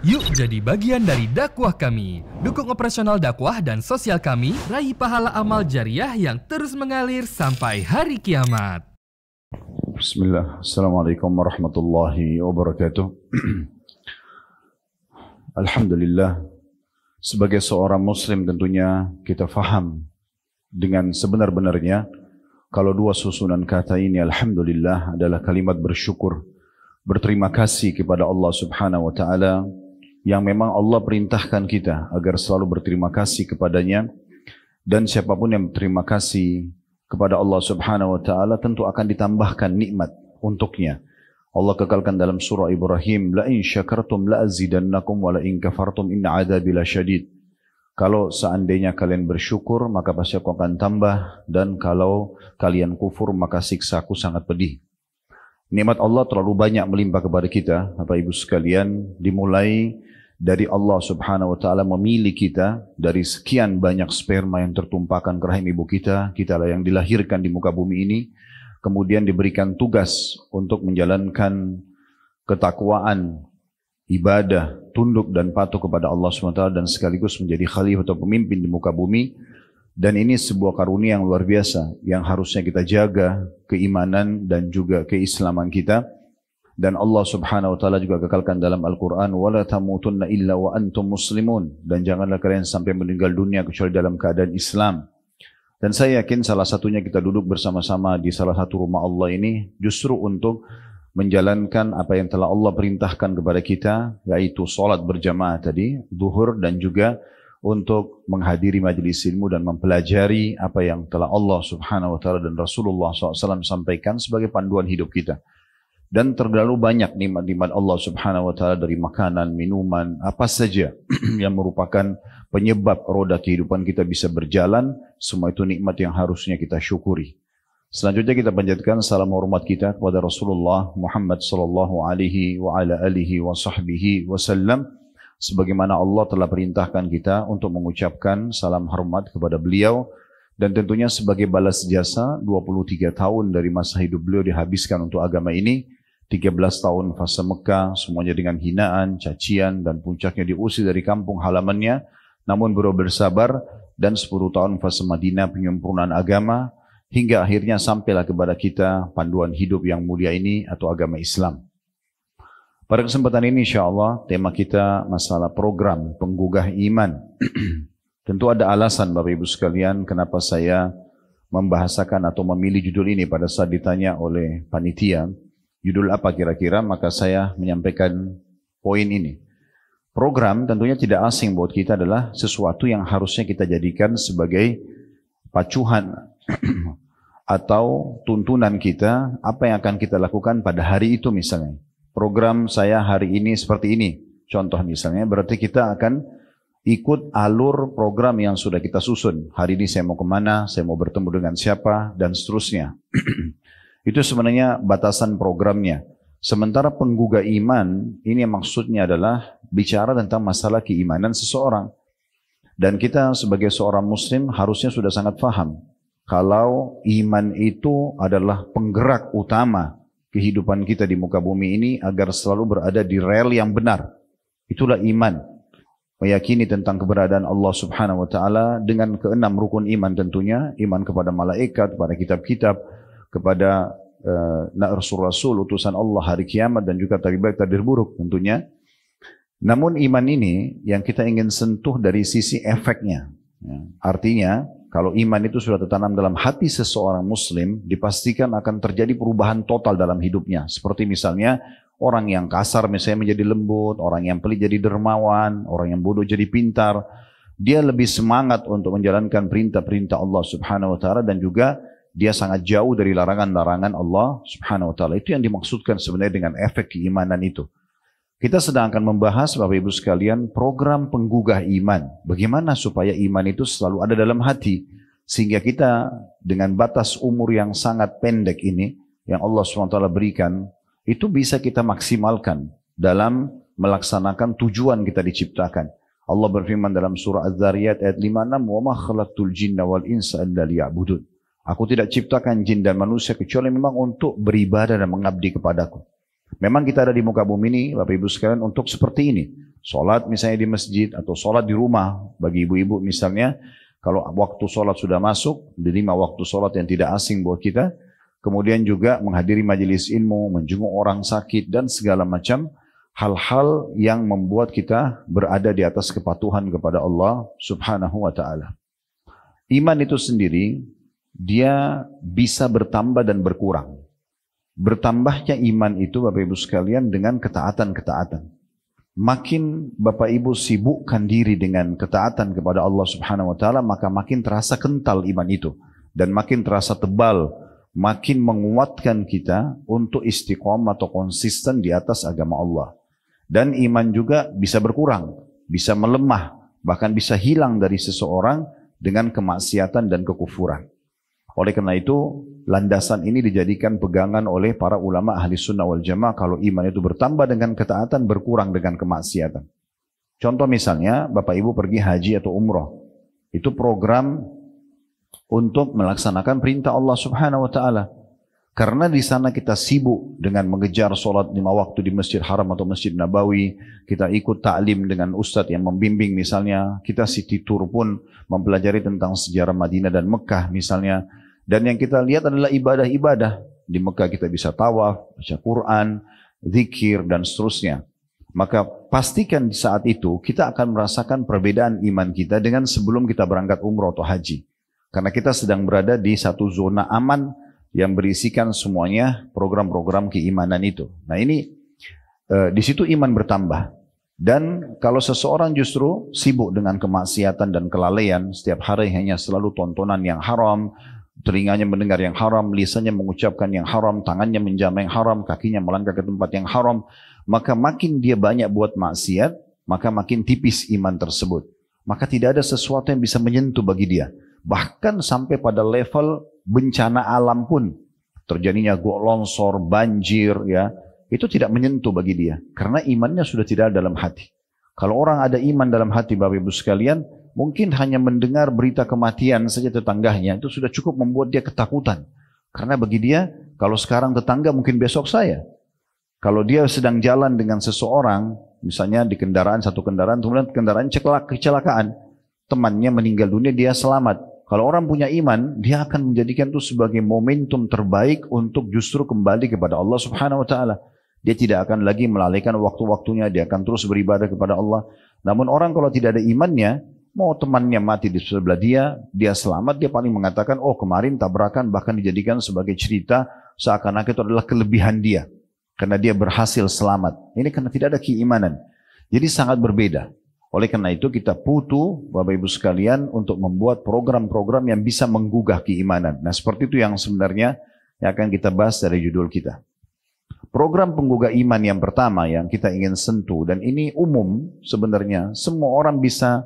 Yuk jadi bagian dari dakwah kami. Dukung operasional dakwah dan sosial kami, raih pahala amal jariah yang terus mengalir sampai hari kiamat. Bismillah. Assalamualaikum warahmatullahi wabarakatuh. Alhamdulillah. Sebagai seorang muslim tentunya kita faham dengan sebenar-benarnya kalau dua susunan kata ini alhamdulillah adalah kalimat bersyukur, berterima kasih kepada Allah Subhanahu wa taala yang memang Allah perintahkan kita agar selalu berterima kasih kepadanya, dan siapapun yang berterima kasih kepada Allah Subhanahu wa taala tentu akan ditambahkan nikmat untuknya. Allah kekalkan dalam surah Ibrahim, la in syakartum la azidannakum wa la in kafartum inna adzabi lasyadid. Kalau seandainya kalian bersyukur maka pasti aku akan tambah, dan kalau kalian kufur maka siksaku sangat pedih. Nikmat Allah terlalu banyak melimpah kepada kita, Bapak Ibu sekalian, dimulai dari Allah Subhanahu wa taala memilih kita dari sekian banyak sperma yang tertumpahkan ke rahim ibu kita. Kitalah yang dilahirkan di muka bumi ini, kemudian diberikan tugas untuk menjalankan ketakwaan, ibadah, tunduk dan patuh kepada Allah Subhanahu wa taala, dan sekaligus menjadi khalifah atau pemimpin di muka bumi. Dan ini sebuah karunia yang luar biasa yang harusnya kita jaga keimanan dan juga keislaman kita. Dan Allah Subhanahu wa taala juga kekalkan dalam Al-Qur'an, wala tamutunna illa wa antum muslimun, dan janganlah kalian sampai meninggal dunia kecuali dalam keadaan Islam. Dan saya yakin salah satunya kita duduk bersama-sama di salah satu rumah Allah ini justru untuk menjalankan apa yang telah Allah perintahkan kepada kita, yaitu salat berjamaah tadi, zuhur, dan juga untuk menghadiri majelis ilmu dan mempelajari apa yang telah Allah Subhanahu wa taala dan Rasulullah SAW sampaikan sebagai panduan hidup kita. Dan terlalu banyak nikmat-nikmat Allah Subhanahu wa taala, dari makanan, minuman, apa saja yang merupakan penyebab roda kehidupan kita bisa berjalan. Semua itu nikmat yang harusnya kita syukuri. Selanjutnya kita panjatkan salam hormat kita kepada Rasulullah Muhammad sallallahu alaihi wa ala alihi wa sahbihi wasallam, sebagaimana Allah telah perintahkan kita untuk mengucapkan salam hormat kepada beliau. Dan tentunya sebagai balas jasa 23 tahun dari masa hidup beliau dihabiskan untuk agama ini. 13 tahun fase Mekah, semuanya dengan hinaan, cacian, dan puncaknya diusir dari kampung halamannya. Namun beliau bersabar, dan 10 tahun fase Madinah penyempurnaan agama, hingga akhirnya sampailah kepada kita panduan hidup yang mulia ini atau agama Islam. Pada kesempatan ini insyaAllah tema kita masalah program penggugah iman. Tentu ada alasan Bapak Ibu sekalian kenapa saya membahasakan atau memilih judul ini pada saat ditanya oleh panitia. Judul apa kira-kira, maka saya menyampaikan poin ini. Program tentunya tidak asing buat kita, adalah sesuatu yang harusnya kita jadikan sebagai pacuan atau tuntunan kita, apa yang akan kita lakukan pada hari itu misalnya. Program saya hari ini seperti ini, contoh misalnya, berarti kita akan ikut alur program yang sudah kita susun. Hari ini saya mau kemana, saya mau bertemu dengan siapa, dan seterusnya. Itu sebenarnya batasan programnya. Sementara penggugah iman, ini maksudnya adalah bicara tentang masalah keimanan seseorang. Dan kita sebagai seorang muslim harusnya sudah sangat paham kalau iman itu adalah penggerak utama kehidupan kita di muka bumi ini agar selalu berada di rel yang benar. Itulah iman. Meyakini tentang keberadaan Allah Subhanahu wa taala dengan keenam rukun iman tentunya, iman kepada malaikat, kepada kitab-kitab, kepada Rasul, utusan Allah, hari kiamat, dan juga takdir baik takdir buruk tentunya. Namun iman ini yang kita ingin sentuh dari sisi efeknya. Artinya kalau iman itu sudah tertanam dalam hati seseorang muslim, dipastikan akan terjadi perubahan total dalam hidupnya. Seperti misalnya orang yang kasar misalnya menjadi lembut, orang yang pelit jadi dermawan, orang yang bodoh jadi pintar. Dia lebih semangat untuk menjalankan perintah-perintah Allah Subhanahu wa taala, dan juga dia sangat jauh dari larangan-larangan Allah Subhanahu wa taala. Itu yang dimaksudkan sebenarnya dengan efek keimanan itu. Kita sedang akan membahas Bapak Ibu sekalian program penggugah iman. Bagaimana supaya iman itu selalu ada dalam hati, sehingga kita dengan batas umur yang sangat pendek ini yang Allah Subhanahu wa taala berikan, itu bisa kita maksimalkan dalam melaksanakan tujuan kita diciptakan. Allah berfirman dalam surah Az-Zariyat ayat 56, "Wa ma khalaqtul jinna wal insa illa liya'budun." Aku tidak ciptakan jin dan manusia kecuali memang untuk beribadah dan mengabdi kepadaku. Memang kita ada di muka bumi ini, Bapak Ibu sekalian, untuk seperti ini. Sholat misalnya di masjid atau sholat di rumah. Bagi ibu-ibu misalnya, kalau waktu sholat sudah masuk, di 5 waktu sholat yang tidak asing buat kita, kemudian juga menghadiri majelis ilmu, menjenguk orang sakit, dan segala macam hal-hal yang membuat kita berada di atas kepatuhan kepada Allah subhanahu wa ta'ala. Iman itu sendiri, dia bisa bertambah dan berkurang. Bertambahnya iman itu Bapak Ibu sekalian dengan ketaatan-ketaatan. Makin Bapak Ibu sibukkan diri dengan ketaatan kepada Allah subhanahu wa ta'ala, maka makin terasa kental iman itu. Dan makin terasa tebal, makin menguatkan kita untuk istiqomah atau konsisten di atas agama Allah. Dan iman juga bisa berkurang, bisa melemah, bahkan bisa hilang dari seseorang dengan kemaksiatan dan kekufuran. Oleh karena itu, landasan ini dijadikan pegangan oleh para ulama ahli sunnah wal jamaah kalau iman itu bertambah dengan ketaatan, berkurang dengan kemaksiatan. Contoh misalnya, Bapak Ibu pergi haji atau umroh. Itu program untuk melaksanakan perintah Allah subhanahu wa ta'ala. Karena di sana kita sibuk dengan mengejar sholat 5 waktu di Masjid Haram atau Masjid Nabawi, kita ikut ta'lim dengan ustadz yang membimbing misalnya, kita city tour pun mempelajari tentang sejarah Madinah dan Mekah misalnya, dan yang kita lihat adalah ibadah-ibadah. Di Mekah kita bisa tawaf, baca Quran, zikir, dan seterusnya. Maka pastikan di saat itu kita akan merasakan perbedaan iman kita dengan sebelum kita berangkat umroh atau haji. Karena kita sedang berada di satu zona aman yang berisikan semuanya program-program keimanan itu. Nah ini di situ iman bertambah. Dan kalau seseorang justru sibuk dengan kemaksiatan dan kelalaian, setiap hari hanya selalu tontonan yang haram, telinganya mendengar yang haram, lisannya mengucapkan yang haram, tangannya menjamah yang haram, kakinya melangkah ke tempat yang haram, maka makin dia banyak buat maksiat, maka makin tipis iman tersebut. Maka tidak ada sesuatu yang bisa menyentuh bagi dia. Bahkan sampai pada level bencana alam pun, terjadinya longsor, banjir, ya, itu tidak menyentuh bagi dia. Karena imannya sudah tidak ada dalam hati. Kalau orang ada iman dalam hati Bapak Ibu sekalian, mungkin hanya mendengar berita kematian saja tetangganya, itu sudah cukup membuat dia ketakutan. Karena bagi dia, kalau sekarang tetangga mungkin besok saya. Kalau dia sedang jalan dengan seseorang, misalnya di kendaraan, satu kendaraan, kemudian kendaraan kecelakaan, temannya meninggal dunia, dia selamat. Kalau orang punya iman, dia akan menjadikan itu sebagai momentum terbaik untuk justru kembali kepada Allah subhanahu wa ta'ala. Dia tidak akan lagi melalaikan waktu-waktunya, dia akan terus beribadah kepada Allah. Namun orang kalau tidak ada imannya, mau temannya mati di sebelah dia selamat, dia paling mengatakan, oh kemarin tabrakan, bahkan dijadikan sebagai cerita, seakan-akan itu adalah kelebihan dia. Karena dia berhasil selamat. Ini karena tidak ada keimanan. Jadi sangat berbeda. Oleh karena itu kita butuh Bapak Ibu sekalian untuk membuat program-program yang bisa menggugah keimanan. Nah seperti itu yang sebenarnya yang akan kita bahas dari judul kita. Program penggugah iman yang pertama yang kita ingin sentuh, dan ini umum sebenarnya, semua orang bisa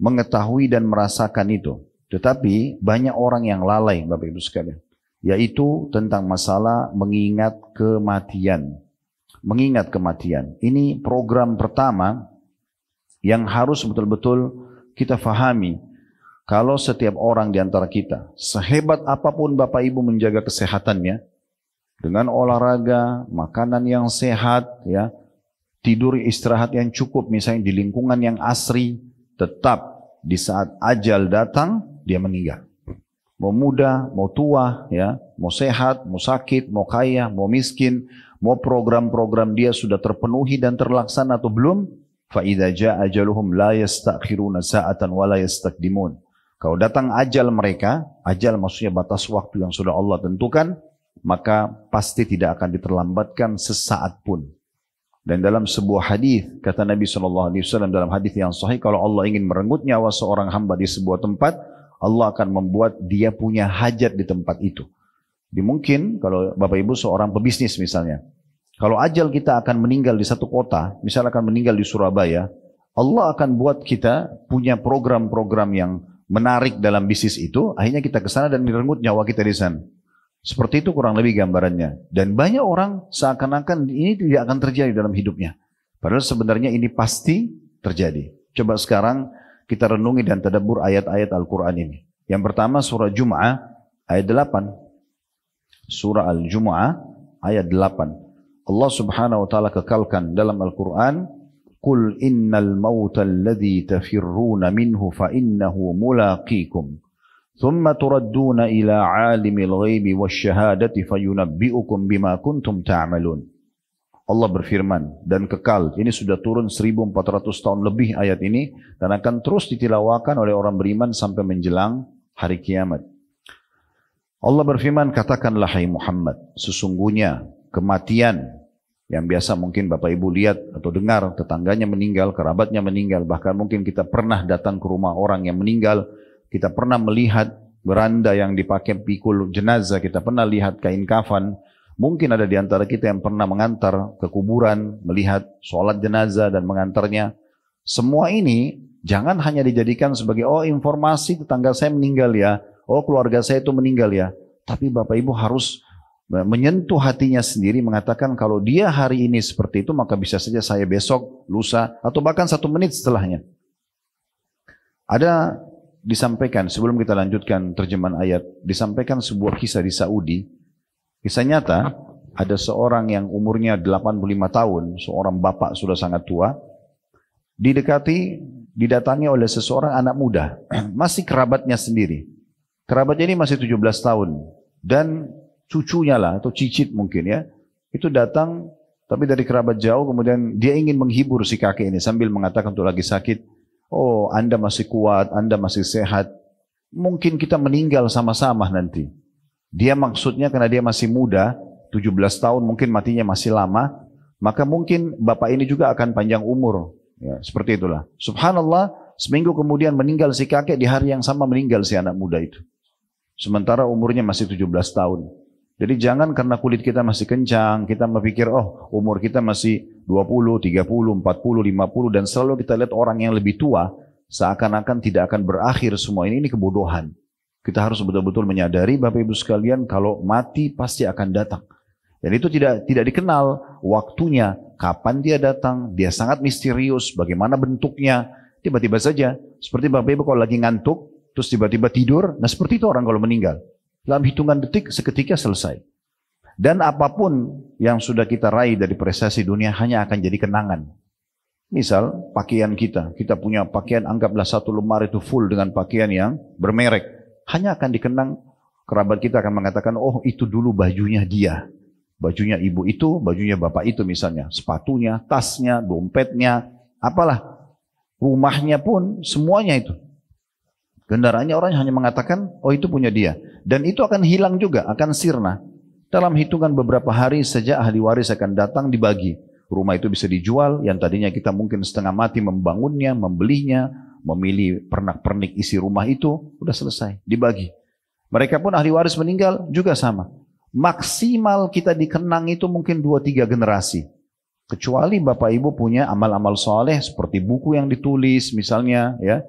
mengetahui dan merasakan itu. Tetapi banyak orang yang lalai Bapak Ibu sekalian. Yaitu tentang masalah mengingat kematian. Mengingat kematian. Ini program pertama yang harus betul-betul kita fahami. Kalau setiap orang di antara kita, sehebat apapun Bapak Ibu menjaga kesehatannya, dengan olahraga, makanan yang sehat, ya, tidur istirahat yang cukup, misalnya di lingkungan yang asri, tetap di saat ajal datang, dia meninggal. Mau muda, mau tua, ya, mau sehat, mau sakit, mau kaya, mau miskin, mau program-program dia sudah terpenuhi dan terlaksana atau belum, فَإِذَا جَاءَ أَجَلُهُمْ لَا يَسْتَأْخِرُونَ سَاعَةً وَلَا يَسْتَقْدِمُونَ. Kalau datang ajal mereka, ajal maksudnya batas waktu yang sudah Allah tentukan, maka pasti tidak akan diterlambatkan sesaat pun. Dan dalam sebuah hadis kata Nabi SAW dalam hadis yang sahih, kalau Allah ingin merenggut nyawa seorang hamba di sebuah tempat, Allah akan membuat dia punya hajat di tempat itu. Mungkin kalau Bapak Ibu seorang pebisnis misalnya, kalau ajal kita akan meninggal di satu kota, misalnya akan meninggal di Surabaya, Allah akan buat kita punya program-program yang menarik dalam bisnis itu, akhirnya kita ke sana dan direnggut nyawa kita di sana. Seperti itu kurang lebih gambarannya. Dan banyak orang seakan-akan ini tidak akan terjadi dalam hidupnya. Padahal sebenarnya ini pasti terjadi. Coba sekarang kita renungi dan tadabbur ayat-ayat Al-Quran ini. Yang pertama surah Jum'ah ayat 8. Surah Al-Jum'ah ayat 8. Allah subhanahu wa ta'ala kekalkan dalam Al-Quran, Qul innal mauta alladhi tafirruna minhu fa innahu mulaqikum. Thumma turadduna ila alimil ghaibi wasyahadati fayunabbi'ukum bima kuntum ta'malun. Allah berfirman, dan kekal, ini sudah turun 1400 tahun lebih ayat ini, dan akan terus ditilawakan oleh orang beriman sampai menjelang hari kiamat. Allah berfirman, katakanlah hai Muhammad, sesungguhnya kematian yang biasa mungkin Bapak Ibu lihat atau dengar, tetangganya meninggal, kerabatnya meninggal, bahkan mungkin kita pernah datang ke rumah orang yang meninggal, kita pernah melihat beranda yang dipakai pikul jenazah, kita pernah lihat kain kafan. Mungkin ada di antara kita yang pernah mengantar ke kuburan, melihat sholat jenazah dan mengantarnya. Semua ini jangan hanya dijadikan sebagai, oh informasi tetangga saya meninggal ya, oh keluarga saya itu meninggal ya. Tapi Bapak Ibu harus menyentuh hatinya sendiri, mengatakan kalau dia hari ini seperti itu, maka bisa saja saya besok, lusa, atau bahkan 1 menit setelahnya. Ada disampaikan, sebelum kita lanjutkan terjemahan ayat, disampaikan sebuah kisah di Saudi. Kisah nyata, ada seorang yang umurnya 85 tahun, seorang bapak sudah sangat tua, didatangi oleh seseorang anak muda, masih kerabatnya sendiri. Kerabatnya ini masih 17 tahun, dan cucunya lah, atau cicit mungkin ya, itu datang, tapi dari kerabat jauh, kemudian dia ingin menghibur si kakek ini, sambil mengatakan untuk lagi sakit, oh Anda masih kuat, Anda masih sehat, mungkin kita meninggal sama-sama nanti. Dia maksudnya karena dia masih muda, 17 tahun mungkin matinya masih lama, maka mungkin bapak ini juga akan panjang umur. Ya, seperti itulah. Subhanallah, seminggu kemudian meninggal si kakek, di hari yang sama meninggal si anak muda itu. Sementara umurnya masih 17 tahun. Jadi jangan karena kulit kita masih kencang, kita berpikir, oh umur kita masih 20, 30, 40, 50, dan selalu kita lihat orang yang lebih tua, seakan-akan tidak akan berakhir semua ini kebodohan. Kita harus betul-betul menyadari Bapak Ibu sekalian, kalau mati pasti akan datang. Dan itu tidak dikenal waktunya, kapan dia datang, dia sangat misterius, bagaimana bentuknya, tiba-tiba saja. Seperti Bapak Ibu kalau lagi ngantuk, terus tiba-tiba tidur, nah seperti itu orang kalau meninggal. Dalam hitungan detik seketika selesai. Dan apapun yang sudah kita raih dari prestasi dunia hanya akan jadi kenangan. Misal pakaian kita punya pakaian, anggaplah 1 lemari itu full dengan pakaian yang bermerek. Hanya akan dikenang, kerabat kita akan mengatakan, oh itu dulu bajunya dia. Bajunya ibu itu, bajunya bapak itu misalnya. Sepatunya, tasnya, dompetnya, apalah. Rumahnya pun, semuanya itu. Kendaraannya orang hanya mengatakan, oh itu punya dia. Dan itu akan hilang juga, akan sirna. Dalam hitungan beberapa hari saja ahli waris akan datang dibagi. Rumah itu bisa dijual, yang tadinya kita mungkin setengah mati membangunnya, membelinya, memilih pernak-pernik isi rumah itu, udah selesai, dibagi. Mereka pun ahli waris meninggal juga sama. Maksimal kita dikenang itu mungkin 2-3 generasi. Kecuali Bapak Ibu punya amal-amal soleh seperti buku yang ditulis misalnya, ya,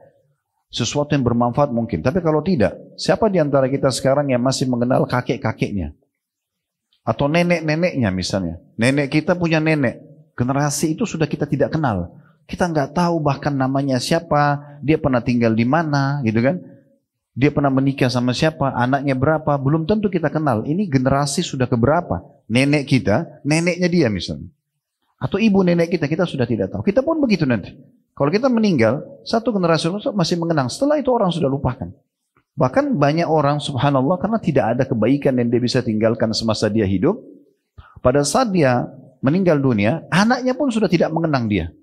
sesuatu yang bermanfaat mungkin. Tapi kalau tidak, siapa di antara kita sekarang yang masih mengenal kakek-kakeknya? Atau nenek-neneknya misalnya. Nenek kita punya nenek. Generasi itu sudah kita tidak kenal. Kita nggak tahu bahkan namanya siapa, dia pernah tinggal di mana, gitu kan? Dia pernah menikah sama siapa, anaknya berapa, belum tentu kita kenal. Ini generasi sudah keberapa? Nenek kita, neneknya dia misalnya. Atau ibu nenek kita sudah tidak tahu. Kita pun begitu nanti. Kalau kita meninggal, 1 generasi masih mengenang, setelah itu orang sudah lupakan. Bahkan banyak orang, subhanallah, karena tidak ada kebaikan yang dia bisa tinggalkan semasa dia hidup, pada saat dia meninggal dunia, anaknya pun sudah tidak mengenang dia.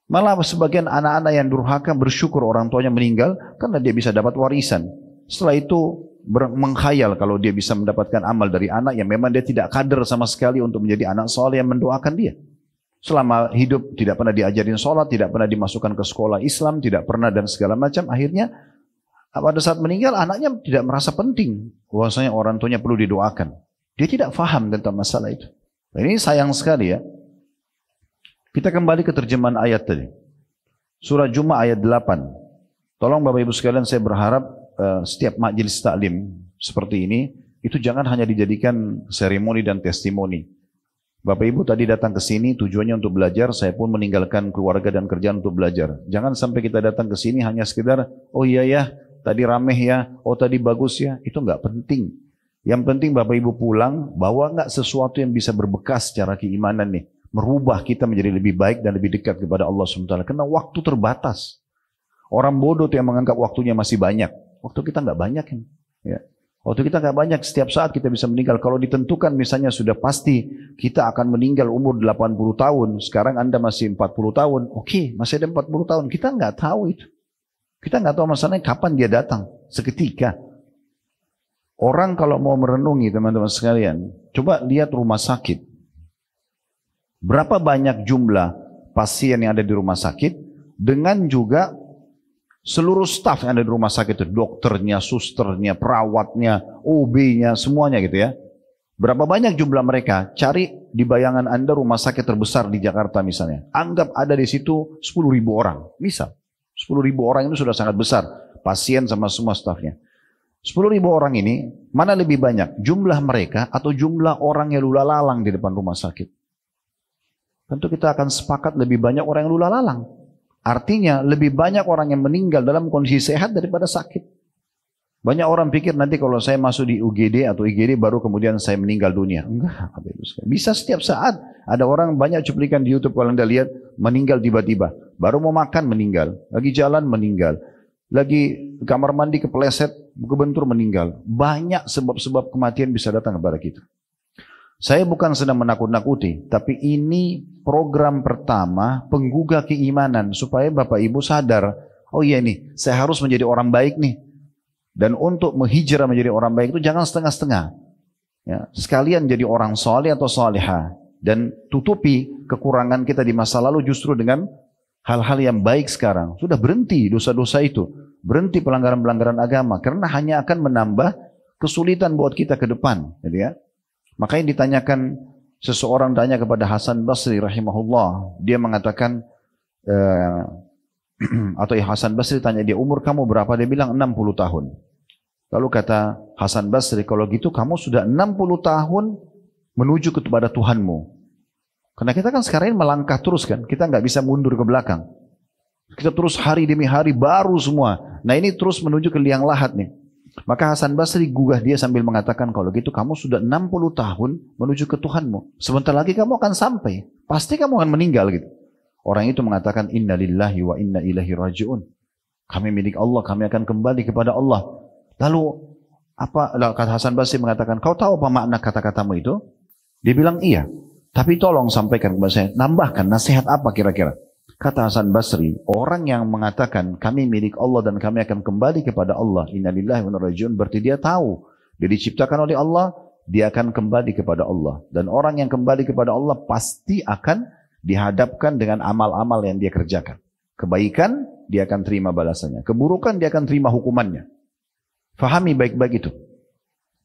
Malah sebagian anak-anak yang durhaka bersyukur orang tuanya meninggal karena dia bisa dapat warisan. Setelah itu menghayal kalau dia bisa mendapatkan amal dari anak yang memang dia tidak kader sama sekali untuk menjadi anak soleh yang mendoakan dia. Selama hidup tidak pernah diajarin sholat, tidak pernah dimasukkan ke sekolah Islam, tidak pernah dan segala macam. Akhirnya pada saat meninggal anaknya tidak merasa penting bahwasanya orang tuanya perlu didoakan. Dia tidak faham tentang masalah itu. Ini sayang sekali ya. Kita kembali ke terjemahan ayat tadi. Surah Jumu'ah ayat 8. Tolong Bapak Ibu sekalian, saya berharap setiap majelis taklim seperti ini, itu jangan hanya dijadikan seremoni dan testimoni. Bapak Ibu tadi datang ke sini tujuannya untuk belajar, saya pun meninggalkan keluarga dan kerjaan untuk belajar. Jangan sampai kita datang ke sini hanya sekedar, oh iya ya, tadi rameh ya, oh tadi bagus ya, itu enggak penting. Yang penting Bapak Ibu pulang, bawa enggak sesuatu yang bisa berbekas secara keimanan nih. merubah kita menjadi lebih baik dan lebih dekat kepada Allah SWT. Karena waktu terbatas. Orang bodoh tuh yang menganggap waktunya masih banyak. Waktu kita nggak banyak. Ya. Waktu kita nggak banyak, setiap saat kita bisa meninggal. Kalau ditentukan misalnya sudah pasti kita akan meninggal umur 80 tahun. Sekarang Anda masih 40 tahun. Oke, masih ada 40 tahun. Kita nggak tahu itu. Kita nggak tahu masalahnya kapan dia datang. Seketika. Orang kalau mau merenungi teman-teman sekalian, coba lihat rumah sakit. Berapa banyak jumlah pasien yang ada di rumah sakit dengan juga seluruh staf yang ada di rumah sakit itu, dokternya, susternya, perawatnya, OB-nya, semuanya gitu ya. Berapa banyak jumlah mereka? Cari di bayangan Anda rumah sakit terbesar di Jakarta misalnya. Anggap ada di situ 10.000 orang. Misal, 10.000 orang itu sudah sangat besar. Pasien sama semua stafnya. 10.000 orang ini, mana lebih banyak? Jumlah mereka atau jumlah orang yang lula-lalang di depan rumah sakit? Tentu kita akan sepakat lebih banyak orang yang lula-lalang. Artinya lebih banyak orang yang meninggal dalam kondisi sehat daripada sakit. Banyak orang pikir nanti kalau saya masuk di UGD atau IGD baru kemudian saya meninggal dunia. Enggak. Bisa setiap saat. Ada orang banyak cuplikan di YouTube kalau Anda lihat meninggal tiba-tiba. Baru mau makan meninggal. Lagi jalan meninggal. Lagi kamar mandi kepleset, kebentur meninggal. Banyak sebab-sebab kematian bisa datang kepada kita. Saya bukan sedang menakut-nakuti, tapi ini program pertama penggugah keimanan supaya Bapak Ibu sadar, oh iya nih, saya harus menjadi orang baik nih. Dan untuk menghijrah menjadi orang baik itu jangan setengah-setengah. Ya, sekalian jadi orang soleh atau soleha dan tutupi kekurangan kita di masa lalu justru dengan hal-hal yang baik sekarang. Sudah berhenti dosa-dosa itu, berhenti pelanggaran-pelanggaran agama karena hanya akan menambah kesulitan buat kita ke depan, gitu ya. Makanya ditanyakan, seseorang tanya kepada Hasan Basri rahimahullah. Dia mengatakan, atau Hasan Basri tanya dia, umur kamu berapa? Dia bilang 60 tahun. Lalu kata Hasan Basri, kalau gitu kamu sudah 60 tahun menuju kepada Tuhanmu. Karena kita kan sekarang ini melangkah terus kan. Kita nggak bisa mundur ke belakang. Kita terus hari demi hari baru semua. Nah ini terus menuju ke liang lahat nih. Maka Hasan Basri gugah dia sambil mengatakan, kalau gitu kamu sudah 60 tahun menuju ke Tuhanmu. Sebentar lagi kamu akan sampai. Pasti kamu akan meninggal gitu. Orang itu mengatakan, inna lillahi wa inna ilaihi raji'un. Kami milik Allah, kami akan kembali kepada Allah. Lalu, kata Hasan Basri mengatakan, kau tahu apa makna kata-katamu itu? Dia bilang, iya. Tapi tolong sampaikan kepada saya, nambahkan nasihat apa kira-kira? Kata Hasan Basri, orang yang mengatakan kami milik Allah dan kami akan kembali kepada Allah, innalillahi wa inna ilaihi raji'un, berarti dia tahu dia diciptakan oleh Allah, dia akan kembali kepada Allah. Dan orang yang kembali kepada Allah pasti akan dihadapkan dengan amal-amal yang dia kerjakan. Kebaikan dia akan terima balasannya, keburukan dia akan terima hukumannya. Fahami baik-baik itu.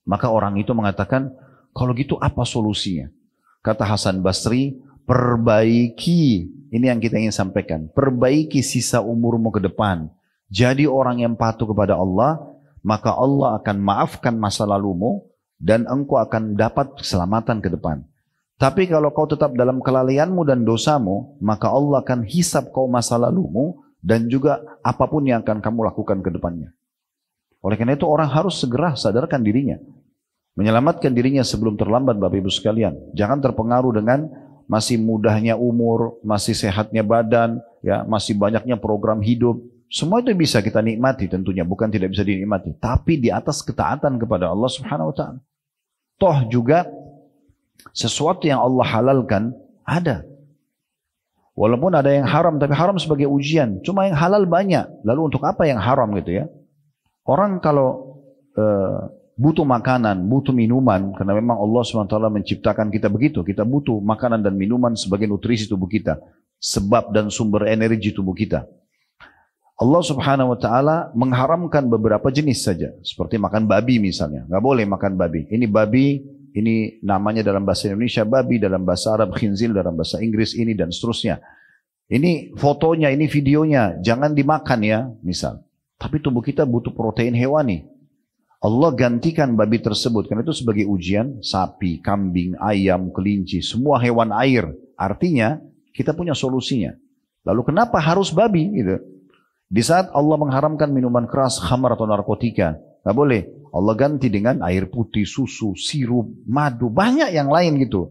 Maka orang itu mengatakan, kalau gitu apa solusinya? Kata Hasan Basri, perbaiki, ini yang kita ingin sampaikan, perbaiki sisa umurmu ke depan. Jadi orang yang patuh kepada Allah, maka Allah akan maafkan masa lalumu dan engkau akan dapat keselamatan ke depan. Tapi kalau kau tetap dalam kelalaianmu dan dosamu, maka Allah akan hisab kau masa lalumu dan juga apapun yang akan kamu lakukan ke depannya. Oleh karena itu orang harus segera sadarkan dirinya, menyelamatkan dirinya sebelum terlambat Bapak Ibu sekalian. Jangan terpengaruh dengan masih mudahnya umur, masih sehatnya badan, ya, masih banyaknya program hidup. Semua itu bisa kita nikmati tentunya, bukan tidak bisa dinikmati. Tapi di atas ketaatan kepada Allah Subhanahu wa ta'ala. Toh juga sesuatu yang Allah halalkan ada. Walaupun ada yang haram, tapi haram sebagai ujian. Cuma yang halal banyak. Lalu untuk apa yang haram gitu ya? Orang kalau butuh makanan, butuh minuman, karena memang Allah SWT menciptakan kita begitu. Kita butuh makanan dan minuman sebagai nutrisi tubuh kita. Sebab dan sumber energi tubuh kita. Allah Subhanahu wa ta'ala mengharamkan beberapa jenis saja. Seperti makan babi misalnya. Nggak boleh makan babi. Ini babi, ini namanya dalam bahasa Indonesia babi, dalam bahasa Arab khinzil, dalam bahasa Inggris ini dan seterusnya. Ini fotonya, ini videonya. Jangan dimakan ya, misal. Tapi tubuh kita butuh protein hewani. Allah gantikan babi tersebut. Karena itu sebagai ujian, sapi, kambing, ayam, kelinci, semua hewan air. Artinya, kita punya solusinya. Lalu kenapa harus babi? Gitu. Di saat Allah mengharamkan minuman keras, khamar atau narkotika, nggak boleh. Allah ganti dengan air putih, susu, sirup, madu, banyak yang lain gitu.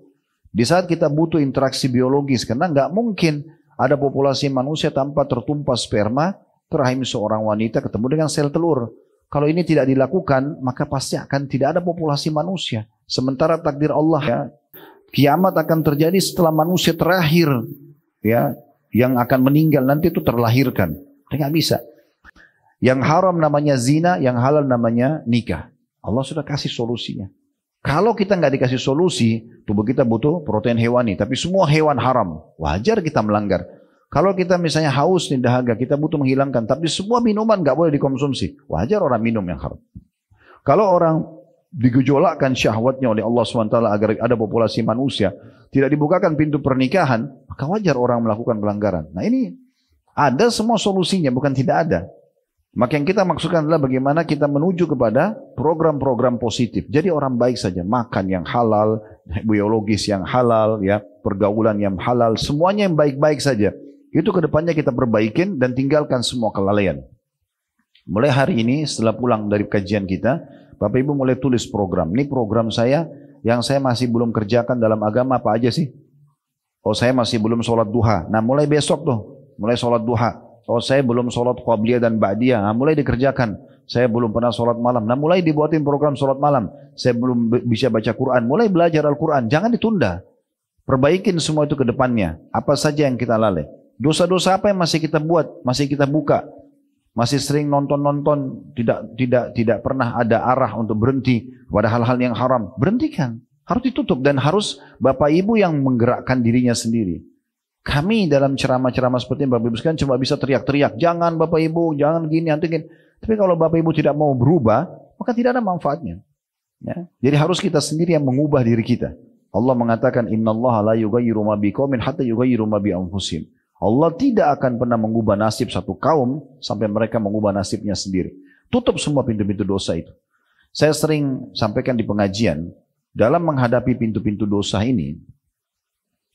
Di saat kita butuh interaksi biologis, karena nggak mungkin ada populasi manusia tanpa tertumpah sperma ke rahim seorang wanita ketemu dengan sel telur. Kalau ini tidak dilakukan, maka pasti akan tidak ada populasi manusia. Sementara takdir Allah, ya, kiamat akan terjadi setelah manusia terakhir, ya, yang akan meninggal nanti itu terlahirkan. Nggak bisa. Yang haram namanya zina, yang halal namanya nikah. Allah sudah kasih solusinya. Kalau kita nggak dikasih solusi, tubuh kita butuh protein hewani, tapi semua hewan haram, wajar kita melanggar. Kalau kita misalnya haus nih dahaga, kita butuh menghilangkan, tapi semua minuman nggak boleh dikonsumsi, wajar orang minum yang haram. Kalau orang digejolakkan syahwatnya oleh Allah SWT agar ada populasi manusia, tidak dibukakan pintu pernikahan, maka wajar orang melakukan pelanggaran. Nah ini ada semua solusinya, bukan tidak ada. Maka yang kita maksudkan adalah bagaimana kita menuju kepada program-program positif. Jadi orang baik saja, makan yang halal, biologis yang halal, ya, pergaulan yang halal, semuanya yang baik-baik saja. Itu kedepannya kita perbaikin dan tinggalkan semua kelalaian. Mulai hari ini setelah pulang dari kajian kita, Bapak Ibu mulai tulis program. Ini program saya yang saya masih belum kerjakan dalam agama apa aja sih? Oh saya masih belum sholat duha. Nah mulai besok tuh, mulai sholat duha. Oh saya belum sholat qabliyah dan ba'diyah, nah, mulai dikerjakan. Saya belum pernah sholat malam, nah mulai dibuatin program sholat malam. Saya belum bisa baca Quran, mulai belajar Al-Quran, jangan ditunda. Perbaikin semua itu ke depannya. Apa saja yang kita lalai. Dosa-dosa apa yang masih kita buat, masih kita buka. Masih sering nonton-nonton, tidak pernah ada arah untuk berhenti pada hal-hal yang haram. Berhentikan, harus ditutup dan harus Bapak Ibu yang menggerakkan dirinya sendiri. Kami dalam ceramah-ceramah seperti ini, Bapak Ibu sekalian cuma bisa teriak-teriak, jangan Bapak Ibu, jangan gini, nanti gini. Tapi kalau Bapak Ibu tidak mau berubah, maka tidak ada manfaatnya. Ya. Jadi harus kita sendiri yang mengubah diri kita. Allah mengatakan, Innallaha la yughayyiru ma biqaumin hatta yughayyiru ma bi anfusihim. Allah tidak akan pernah mengubah nasib satu kaum sampai mereka mengubah nasibnya sendiri. Tutup semua pintu-pintu dosa itu. Saya sering sampaikan di pengajian, dalam menghadapi pintu-pintu dosa ini,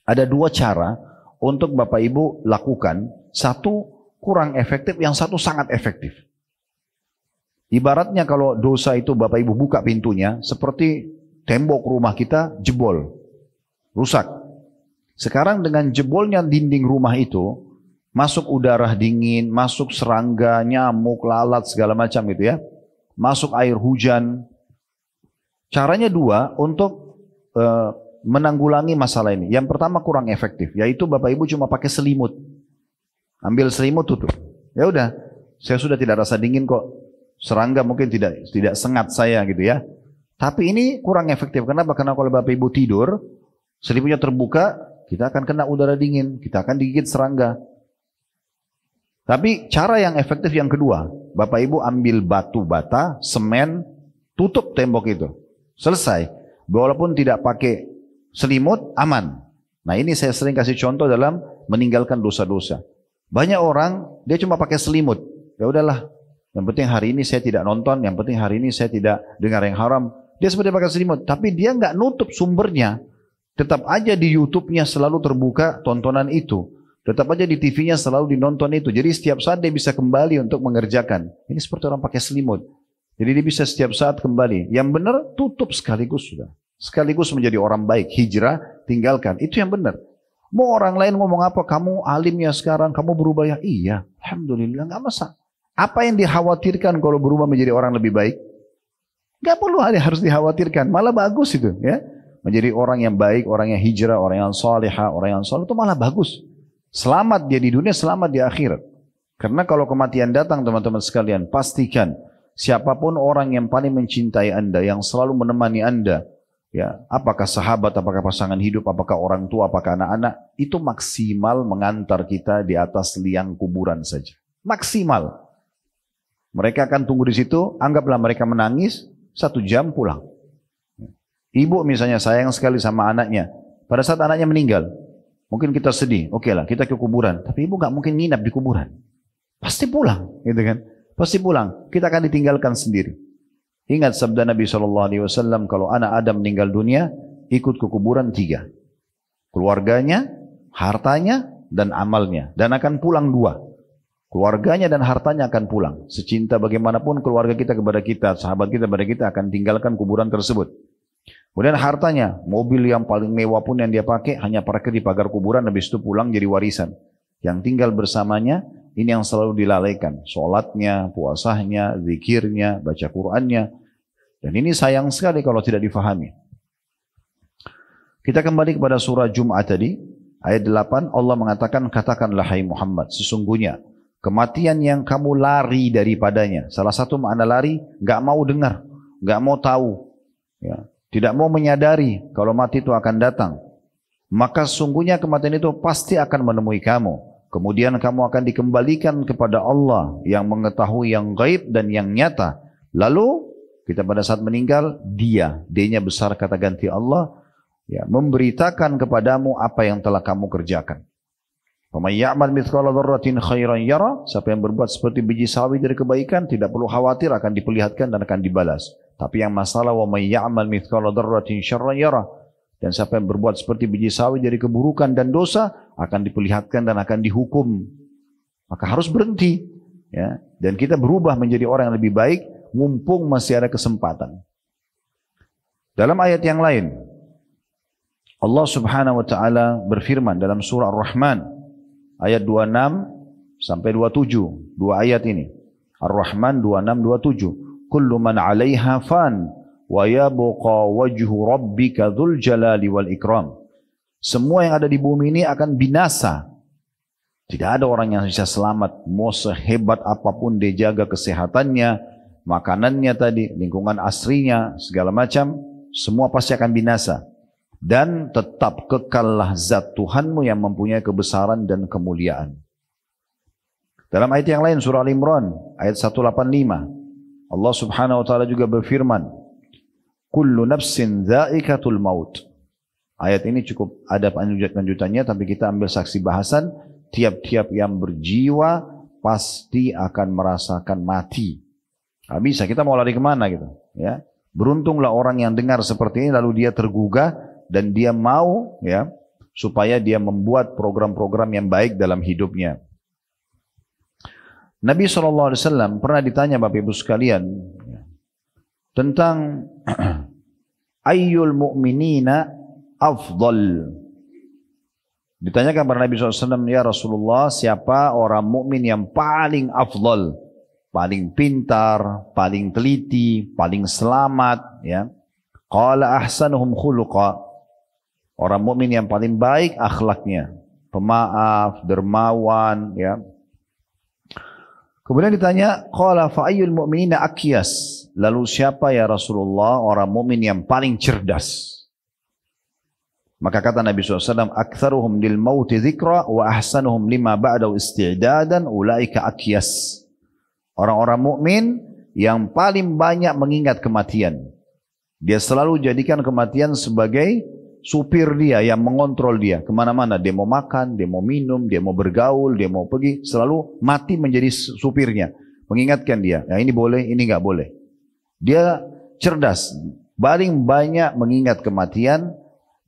ada dua cara untuk Bapak Ibu lakukan. Satu kurang efektif, yang satu sangat efektif. Ibaratnya kalau dosa itu Bapak Ibu buka pintunya, seperti tembok rumah kita jebol, rusak. Sekarang dengan jebolnya dinding rumah itu, masuk udara dingin, masuk serangga, nyamuk, lalat, segala macam gitu ya. Masuk air hujan. Caranya dua untuk menanggulangi masalah ini. Yang pertama kurang efektif, yaitu Bapak Ibu cuma pakai selimut. Ambil selimut tutup. Ya udah, saya sudah tidak rasa dingin kok. Serangga mungkin tidak sengat saya gitu ya. Tapi ini kurang efektif. Kenapa? Karena kalau Bapak Ibu tidur, selimutnya terbuka, kita akan kena udara dingin, kita akan digigit serangga. Tapi cara yang efektif yang kedua, Bapak Ibu ambil batu bata, semen, tutup tembok itu. Selesai. Walaupun tidak pakai selimut, aman. Nah ini saya sering kasih contoh dalam meninggalkan dosa-dosa. Banyak orang, dia cuma pakai selimut. Ya udahlah, yang penting hari ini saya tidak nonton, yang penting hari ini saya tidak dengar yang haram. Dia seperti pakai selimut, tapi dia nggak nutup sumbernya. Tetap aja di YouTube-nya selalu terbuka tontonan itu. Tetap aja di TV-nya selalu dinonton itu. Jadi setiap saat dia bisa kembali untuk mengerjakan. Ini seperti orang pakai selimut. Jadi dia bisa setiap saat kembali. Yang benar tutup sekaligus sudah. Sekaligus menjadi orang baik. Hijrah, tinggalkan. Itu yang benar. Mau orang lain ngomong apa? Kamu alimnya sekarang, kamu berubah ya? Iya, alhamdulillah, nggak masalah. Apa yang dikhawatirkan kalau berubah menjadi orang lebih baik? Nggak perlu harus dikhawatirkan. Malah bagus itu, ya. Menjadi orang yang baik, orang yang hijrah, orang yang salihah, orang yang saleh itu malah bagus. Selamat dia di dunia, selamat di akhirat. Karena kalau kematian datang teman-teman sekalian, pastikan siapapun orang yang paling mencintai Anda, yang selalu menemani Anda, ya, apakah sahabat, apakah pasangan hidup, apakah orang tua, apakah anak-anak, itu maksimal mengantar kita di atas liang kuburan saja. Maksimal. Mereka akan tunggu di situ, anggaplah mereka menangis, 1 jam pulang. Ibu misalnya sayang sekali sama anaknya. Pada saat anaknya meninggal, mungkin kita sedih. Oke lah, kita ke kuburan. Tapi ibu gak mungkin nginap di kuburan. Pasti pulang, gitu kan? Pasti pulang. Kita akan ditinggalkan sendiri. Ingat sabda Nabi SAW, kalau anak Adam meninggal dunia, ikut ke kuburan 3. Keluarganya, hartanya, dan amalnya. Dan akan pulang 2. Keluarganya dan hartanya akan pulang. Secinta bagaimanapun keluarga kita kepada kita, sahabat kita kepada kita akan tinggalkan kuburan tersebut. Kemudian hartanya, mobil yang paling mewah pun yang dia pakai hanya parkir di pagar kuburan, habis itu pulang jadi warisan. Yang tinggal bersamanya, ini yang selalu dilalaikan. Sholatnya, puasanya, zikirnya, baca Qur'annya. Dan ini sayang sekali kalau tidak difahami. Kita kembali kepada surah Jum'ah tadi. Ayat 8, Allah mengatakan, katakanlah hai Muhammad, sesungguhnya kematian yang kamu lari daripadanya. Salah satu makna lari, gak mau dengar, gak mau tahu. Ya. Tidak mau menyadari kalau mati itu akan datang. Maka sesungguhnya kematian itu pasti akan menemui kamu. Kemudian kamu akan dikembalikan kepada Allah yang mengetahui yang gaib dan yang nyata. Lalu kita pada saat meninggal, D-nya besar kata ganti Allah, ya, memberitakan kepadamu apa yang telah kamu kerjakan. Faman ya'mal mithqala dzarratin khairan yara, siapa yang berbuat seperti biji sawi dari kebaikan tidak perlu khawatir akan diperlihatkan dan akan dibalas. Tapi yang masalah wa may ya'mal mithqala dzarratin syarran yara, dan siapa yang berbuat seperti biji sawi dari keburukan dan dosa akan diperlihatkan dan akan dihukum. Maka harus berhenti, ya, dan kita berubah menjadi orang yang lebih baik mumpung masih ada kesempatan. Dalam ayat yang lain Allah subhanahu wa ta'ala berfirman dalam surah Ar-Rahman ayat 26 sampai 27, dua ayat ini. Ar-Rahman 26-27. Kullu man 'alaiha fan wa yabqa wajhu rabbika dzul jalali wal ikram. Semua yang ada di bumi ini akan binasa. Tidak ada orang yang bisa selamat. Mau sehebat apapun dia jaga kesehatannya, makanannya tadi, lingkungan asrinya, segala macam, semua pasti akan binasa. Dan tetap kekallah zat Tuhanmu yang mempunyai kebesaran dan kemuliaan. Dalam ayat yang lain surah Al-Imran ayat 185 Allah subhanahu wa ta'ala juga berfirman, kullu nafsin dha'iqatul maut. Ayat ini cukup ada lanjutannya, tapi kita ambil saksi bahasan. Tiap-tiap yang berjiwa pasti akan merasakan mati. Nah, bisa kita mau lari kemana gitu, ya? Beruntunglah orang yang dengar seperti ini lalu dia tergugah dan dia mau, ya, supaya dia membuat program-program yang baik dalam hidupnya. Nabi SAW pernah ditanya Bapak Ibu sekalian tentang ayyul mu'minina afdal. Ditanyakan kepada Nabi SAW, ya Rasulullah, siapa orang mukmin yang paling afdal, paling pintar, paling teliti, paling selamat, ya? Qala ahsanuhum khuluqa. Orang mukmin yang paling baik akhlaknya, pemaaf, dermawan, ya. Kemudian ditanya, qala fa ayyul mu'minina akyas. Lalu siapa ya Rasulullah orang mukmin yang paling cerdas? Maka kata Nabi SAW, aktsaruhum lil mauti dzikra wa ahsanuhum lima ba'dahu isti'dadan ulaika akyas. Orang-orang mukmin yang paling banyak mengingat kematian. Dia selalu jadikan kematian sebagai supir dia yang mengontrol dia kemana-mana. Dia mau makan, dia mau minum, dia mau bergaul, dia mau pergi, selalu mati menjadi supirnya, mengingatkan dia, ya ini boleh, ini nggak boleh. Dia cerdas, paling banyak mengingat kematian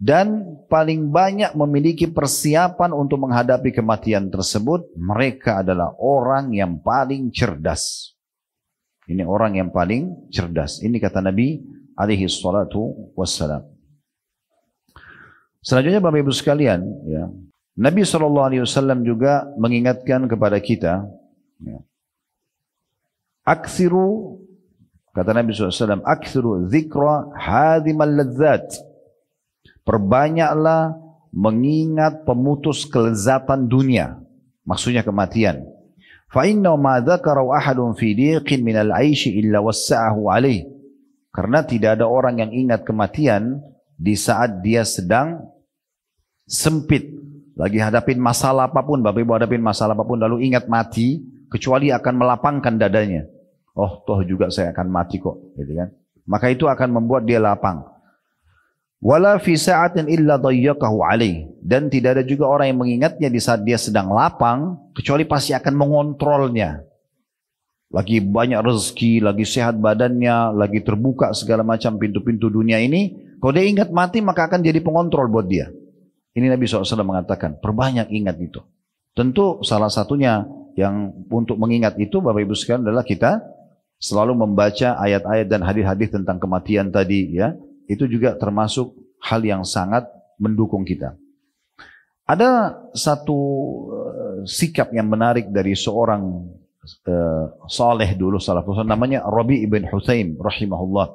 dan paling banyak memiliki persiapan untuk menghadapi kematian tersebut. Mereka adalah orang yang paling cerdas. Ini orang yang paling cerdas. Ini kata Nabi alaihi salatu wassalam. Selanjutnya Bapak Ibu sekalian, ya, Nabi SAW juga mengingatkan kepada kita, ya, aksiru, kata Nabi SAW, aksiru dzikra hadimal ladzat. Perbanyaklah mengingat pemutus kelezatan dunia, maksudnya kematian. Fa inna ma dzakara ahadun fi diqin minal 'aishi illa wassa'ahu alaih. Karena tidak ada orang yang ingat kematian di saat dia sedang sempit, lagi hadapin masalah apapun. Bapak Ibu hadapin masalah apapun lalu ingat mati, kecuali akan melapangkan dadanya. Oh, toh juga saya akan mati kok, gitu kan? Maka itu akan membuat dia lapang. Wala fi sa'atin illa dayyaqahu alaih. Dan tidak ada juga orang yang mengingatnya di saat dia sedang lapang, kecuali pasti akan mengontrolnya. Lagi banyak rezeki, lagi sehat badannya, lagi terbuka segala macam pintu-pintu dunia ini. Kalau dia ingat mati maka akan jadi pengontrol buat dia. Ini Nabi SAW mengatakan, perbanyak ingat itu. Tentu salah satunya yang untuk mengingat itu Bapak Ibu sekalian adalah kita selalu membaca ayat-ayat dan hadis-hadis tentang kematian tadi, ya, itu juga termasuk hal yang sangat mendukung kita. Ada satu sikap yang menarik dari seorang saleh dulu, salafus, namanya Rabi' ibn Hutsaim rahimahullah.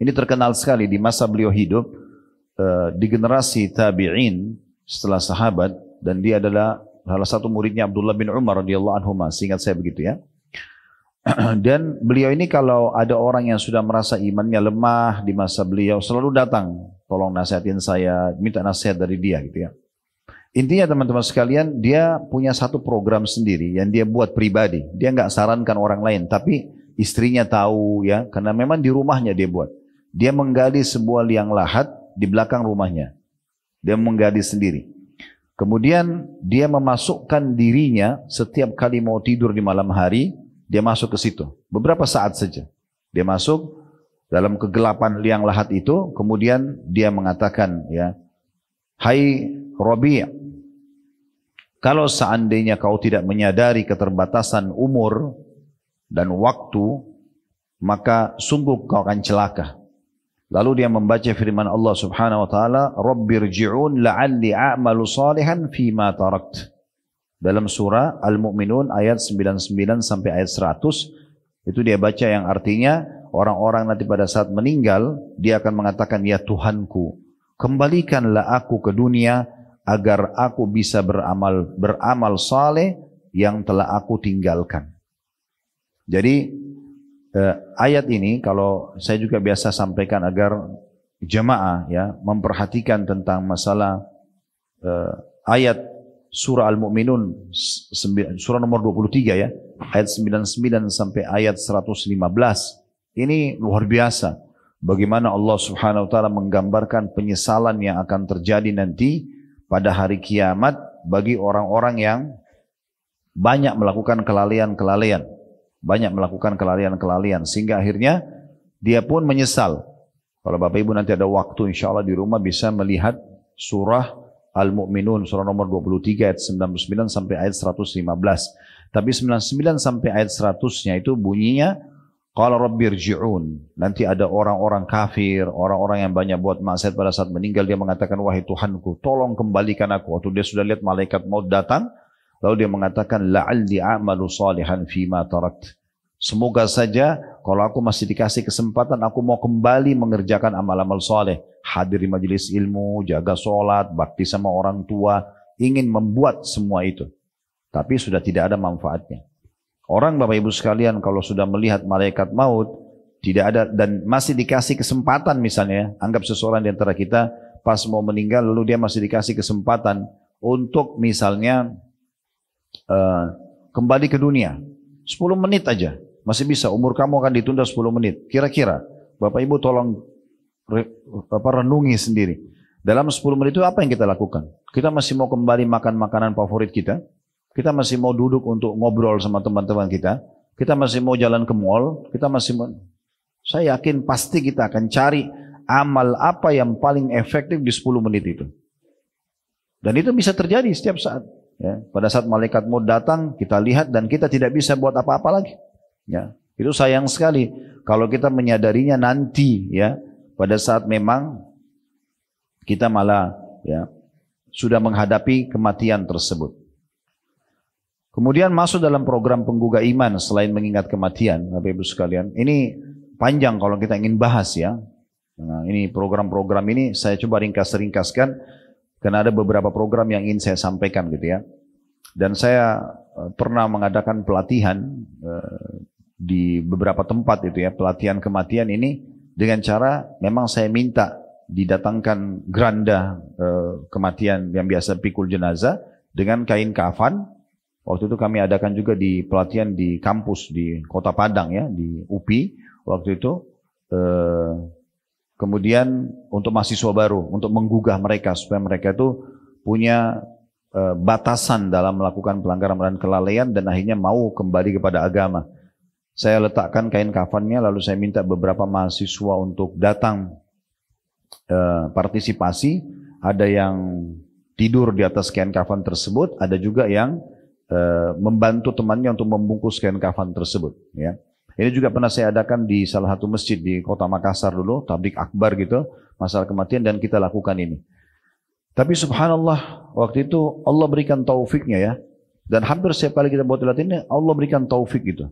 Ini terkenal sekali di masa beliau hidup, di generasi tabi'in setelah sahabat, dan dia adalah salah satu muridnya Abdullah bin Umar radhiyallahu anhu, seingat saya begitu ya. Dan beliau ini kalau ada orang yang sudah merasa imannya lemah di masa beliau, selalu datang, tolong nasihatin saya, minta nasihat dari dia gitu ya. Intinya teman-teman sekalian, dia punya satu program sendiri yang dia buat pribadi. Dia nggak sarankan orang lain, tapi istrinya tahu ya, karena memang di rumahnya dia buat. Dia menggali sebuah liang lahat di belakang rumahnya. Dia menggali sendiri. Kemudian dia memasukkan dirinya setiap kali mau tidur di malam hari, dia masuk ke situ. Beberapa saat saja. Dia masuk dalam kegelapan liang lahat itu, kemudian dia mengatakan ya, hai Rabi', kalau seandainya kau tidak menyadari keterbatasan umur dan waktu, maka sungguh kau akan celaka. Lalu dia membaca firman Allah Subhanahu wa taala, Rabbirji'un la'alli a'malu salihan fima tarakt. Dalam surah Al-Mu'minun ayat 99 sampai ayat 100, itu dia baca yang artinya orang-orang nanti pada saat meninggal, dia akan mengatakan, ya Tuhanku, kembalikanlah aku ke dunia agar aku bisa beramal saleh yang telah aku tinggalkan. Jadi ayat ini kalau saya juga biasa sampaikan agar jamaah ya memperhatikan tentang masalah ayat surah Al-Mu'minun, surah nomor 23 ya, ayat 99 sampai ayat 115. Ini luar biasa. Bagaimana Allah Subhanahu wa taala menggambarkan penyesalan yang akan terjadi nanti pada hari kiamat bagi orang-orang yang banyak melakukan kelalaian-kelalaian. Banyak melakukan kelalaian-kelalaian sehingga akhirnya dia pun menyesal. Kalau Bapak Ibu nanti ada waktu insya Allah di rumah bisa melihat surah Al-Mu'minun, surah nomor 23 ayat 99 sampai ayat 115. Tapi 99 sampai ayat 100-nya itu bunyinya qala rabbirji'un. Nanti ada orang-orang kafir, orang-orang yang banyak buat maksiat pada saat meninggal, dia mengatakan, wahai Tuhanku, tolong kembalikan aku. Waktu dia sudah lihat malaikat maut datang, lalu dia mengatakan la'alli a'malu salihan fima tarakt. Semoga saja kalau aku masih dikasih kesempatan, aku mau kembali mengerjakan amal-amal saleh, hadir di majelis ilmu, jaga sholat, bakti sama orang tua, ingin membuat semua itu. Tapi sudah tidak ada manfaatnya. Orang Bapak Ibu sekalian kalau sudah melihat malaikat maut, tidak ada dan masih dikasih kesempatan misalnya, anggap seseorang di antara kita pas mau meninggal lalu dia masih dikasih kesempatan untuk misalnya kembali ke dunia. 10 menit aja. Masih bisa, umur kamu akan ditunda 10 menit. Kira-kira, Bapak Ibu tolong renungi sendiri. Dalam 10 menit itu apa yang kita lakukan? Kita masih mau kembali makan makanan favorit kita? Kita masih mau duduk untuk ngobrol sama teman-teman kita? Kita masih mau jalan ke mall? Kita masih mau... Saya yakin pasti kita akan cari amal apa yang paling efektif di 10 menit itu. Dan itu bisa terjadi setiap saat. Ya, pada saat malaikat mau datang, kita lihat dan kita tidak bisa buat apa-apa lagi. Ya, itu sayang sekali kalau kita menyadarinya nanti ya, pada saat memang kita malah ya sudah menghadapi kematian tersebut. Kemudian masuk dalam program penggugah iman selain mengingat kematian, Bapak Ibu sekalian. Ini panjang kalau kita ingin bahas ya. Nah, ini program-program ini saya coba ringkas-ringkaskan karena ada beberapa program yang ingin saya sampaikan gitu ya. Dan saya pernah mengadakan pelatihan di beberapa tempat itu ya, pelatihan kematian ini dengan cara memang saya minta didatangkan geranda kematian yang biasa pikul jenazah dengan kain kafan. Waktu itu kami adakan juga di pelatihan di kampus di Kota Padang ya, di UPI waktu itu. Kemudian untuk mahasiswa baru, untuk menggugah mereka supaya mereka itu punya batasan dalam melakukan pelanggaran dan kelalaian dan akhirnya mau kembali kepada agama. Saya letakkan kain kafannya lalu saya minta beberapa mahasiswa untuk datang partisipasi. Ada yang tidur di atas kain kafan tersebut, ada juga yang membantu temannya untuk membungkus kain kafan tersebut. Ya. Ini juga pernah saya adakan di salah satu masjid di kota Makassar dulu, tablik akbar gitu, masalah kematian, dan kita lakukan ini. Tapi subhanallah, waktu itu Allah berikan taufiknya ya. Dan hampir setiap kali kita buat latihan ini, Allah berikan taufik gitu.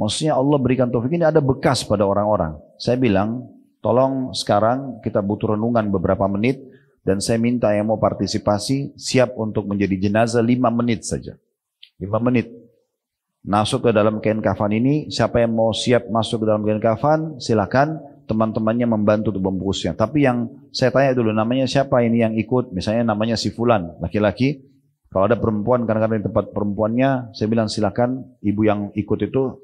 Maksudnya Allah berikan taufik ini ada bekas pada orang-orang. Saya bilang, tolong sekarang kita butuh renungan beberapa menit, dan saya minta yang mau partisipasi siap untuk menjadi jenazah 5 menit saja. 5 menit. Masuk ke dalam kain kafan ini, siapa yang mau siap masuk ke dalam kain kafan, silakan. Teman-temannya membantu untuk membungkusnya. Tapi yang saya tanya dulu, namanya siapa ini yang ikut? Misalnya namanya si Fulan, laki-laki. Kalau ada perempuan, kadang-kadang di tempat perempuannya, saya bilang silakan ibu yang ikut itu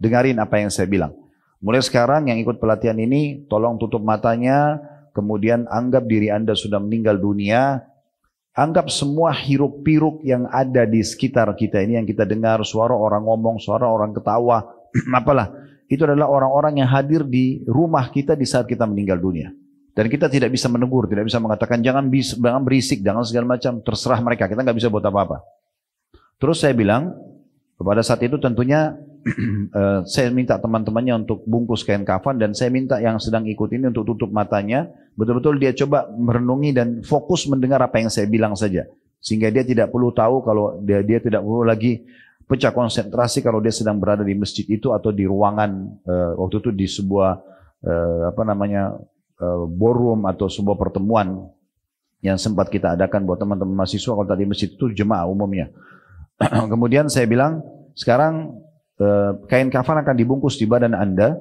dengarin apa yang saya bilang. Mulai sekarang yang ikut pelatihan ini, tolong tutup matanya, kemudian anggap diri Anda sudah meninggal dunia. Anggap semua hiruk-piruk yang ada di sekitar kita ini, yang kita dengar, suara orang ngomong, suara orang ketawa, apalah. Itu adalah orang-orang yang hadir di rumah kita di saat kita meninggal dunia. Dan kita tidak bisa menegur, tidak bisa mengatakan jangan berisik, jangan segala macam, terserah mereka, kita nggak bisa buat apa-apa. Terus saya bilang, pada saat itu tentunya saya minta teman-temannya untuk bungkus kain kafan, dan saya minta yang sedang ikut ini untuk tutup matanya, betul-betul dia coba merenungi dan fokus mendengar apa yang saya bilang saja. Sehingga dia tidak perlu tahu kalau dia tidak perlu lagi pecah konsentrasi kalau dia sedang berada di masjid itu atau di ruangan waktu itu di sebuah ballroom atau sebuah pertemuan yang sempat kita adakan buat teman-teman mahasiswa. Kalau tadi masjid itu jemaah umumnya. Kemudian saya bilang, sekarang kain kafan akan dibungkus di badan Anda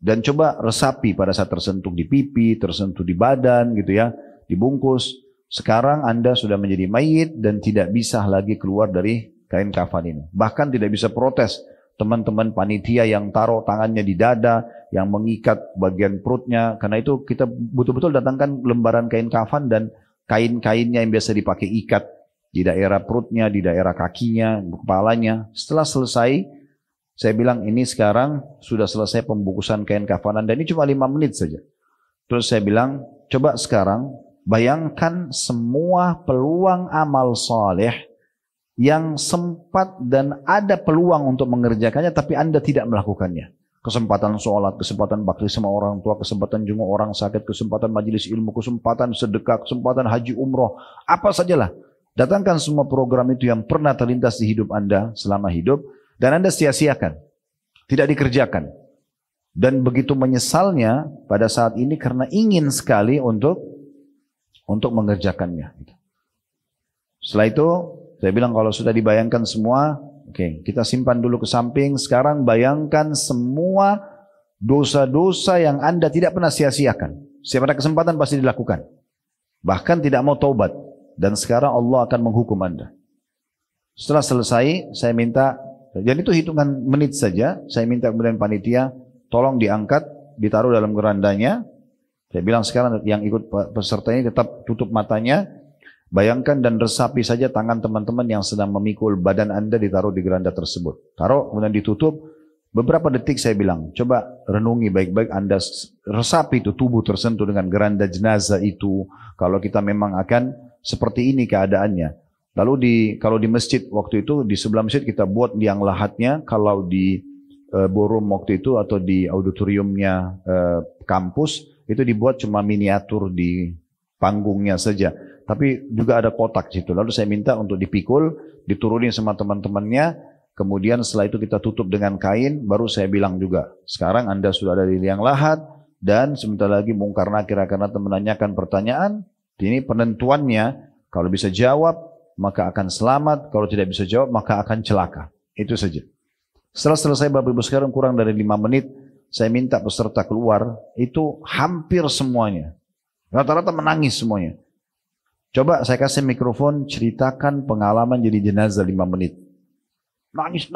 dan coba resapi pada saat tersentuh di pipi, tersentuh di badan gitu ya, dibungkus. Sekarang Anda sudah menjadi mayit dan tidak bisa lagi keluar dari kain kafan ini. Bahkan tidak bisa protes teman-teman panitia yang taruh tangannya di dada, yang mengikat bagian perutnya. Karena itu kita betul-betul datangkan lembaran kain kafan dan kain-kainnya yang biasa dipakai ikat di daerah perutnya, di daerah kakinya, kepalanya. Setelah selesai, saya bilang ini sekarang sudah selesai pembungkusan kain kafanan dan ini cuma 5 menit saja. Terus saya bilang, coba sekarang bayangkan semua peluang amal soleh yang sempat dan ada peluang untuk mengerjakannya tapi Anda tidak melakukannya. Kesempatan sholat, kesempatan bakti sama orang tua, kesempatan jenguk orang sakit, kesempatan majelis ilmu, kesempatan sedekah, kesempatan haji umroh, apa sajalah. Datangkan semua program itu yang pernah terlintas di hidup Anda selama hidup dan Anda sia-siakan, tidak dikerjakan. Dan begitu menyesalnya pada saat ini karena ingin sekali untuk mengerjakannya. Setelah itu saya bilang kalau sudah dibayangkan semua, oke, kita simpan dulu ke samping. Sekarang bayangkan semua dosa-dosa yang Anda tidak pernah sia-siakan. Setiap ada kesempatan pasti dilakukan. Bahkan tidak mau taubat. Dan sekarang Allah akan menghukum Anda. Setelah selesai, saya minta, dan itu hitungan menit saja, saya minta kemudian panitia, tolong diangkat, ditaruh dalam gerandanya. Saya bilang sekarang yang ikut peserta ini tetap tutup matanya. Bayangkan dan resapi saja tangan teman-teman yang sedang memikul badan Anda ditaruh di geranda tersebut. Taruh, kemudian ditutup. Beberapa detik saya bilang, coba renungi baik-baik Anda resapi itu tubuh tersentuh dengan geranda jenazah itu. Kalau kita memang akan seperti ini keadaannya. Lalu kalau di masjid waktu itu, di sebelah masjid kita buat liang lahatnya. Kalau di ballroom waktu itu atau di auditoriumnya kampus, itu dibuat cuma miniatur di panggungnya saja. Tapi juga ada kotak situ. Lalu saya minta untuk dipikul, diturunin sama teman-temannya. Kemudian setelah itu kita tutup dengan kain. Baru saya bilang juga, sekarang Anda sudah ada di liang lahat. Dan sebentar lagi Mungkar Nakir akan menanyakan pertanyaan. Ini penentuannya, kalau bisa jawab, maka akan selamat. Kalau tidak bisa jawab, maka akan celaka. Itu saja. Setelah selesai Bapak Ibu sekarang kurang dari 5 menit. Saya minta peserta keluar. Itu hampir semuanya. Rata-rata menangis semuanya. Coba saya kasih mikrofon, ceritakan pengalaman jadi jenazah 5 menit. Nangis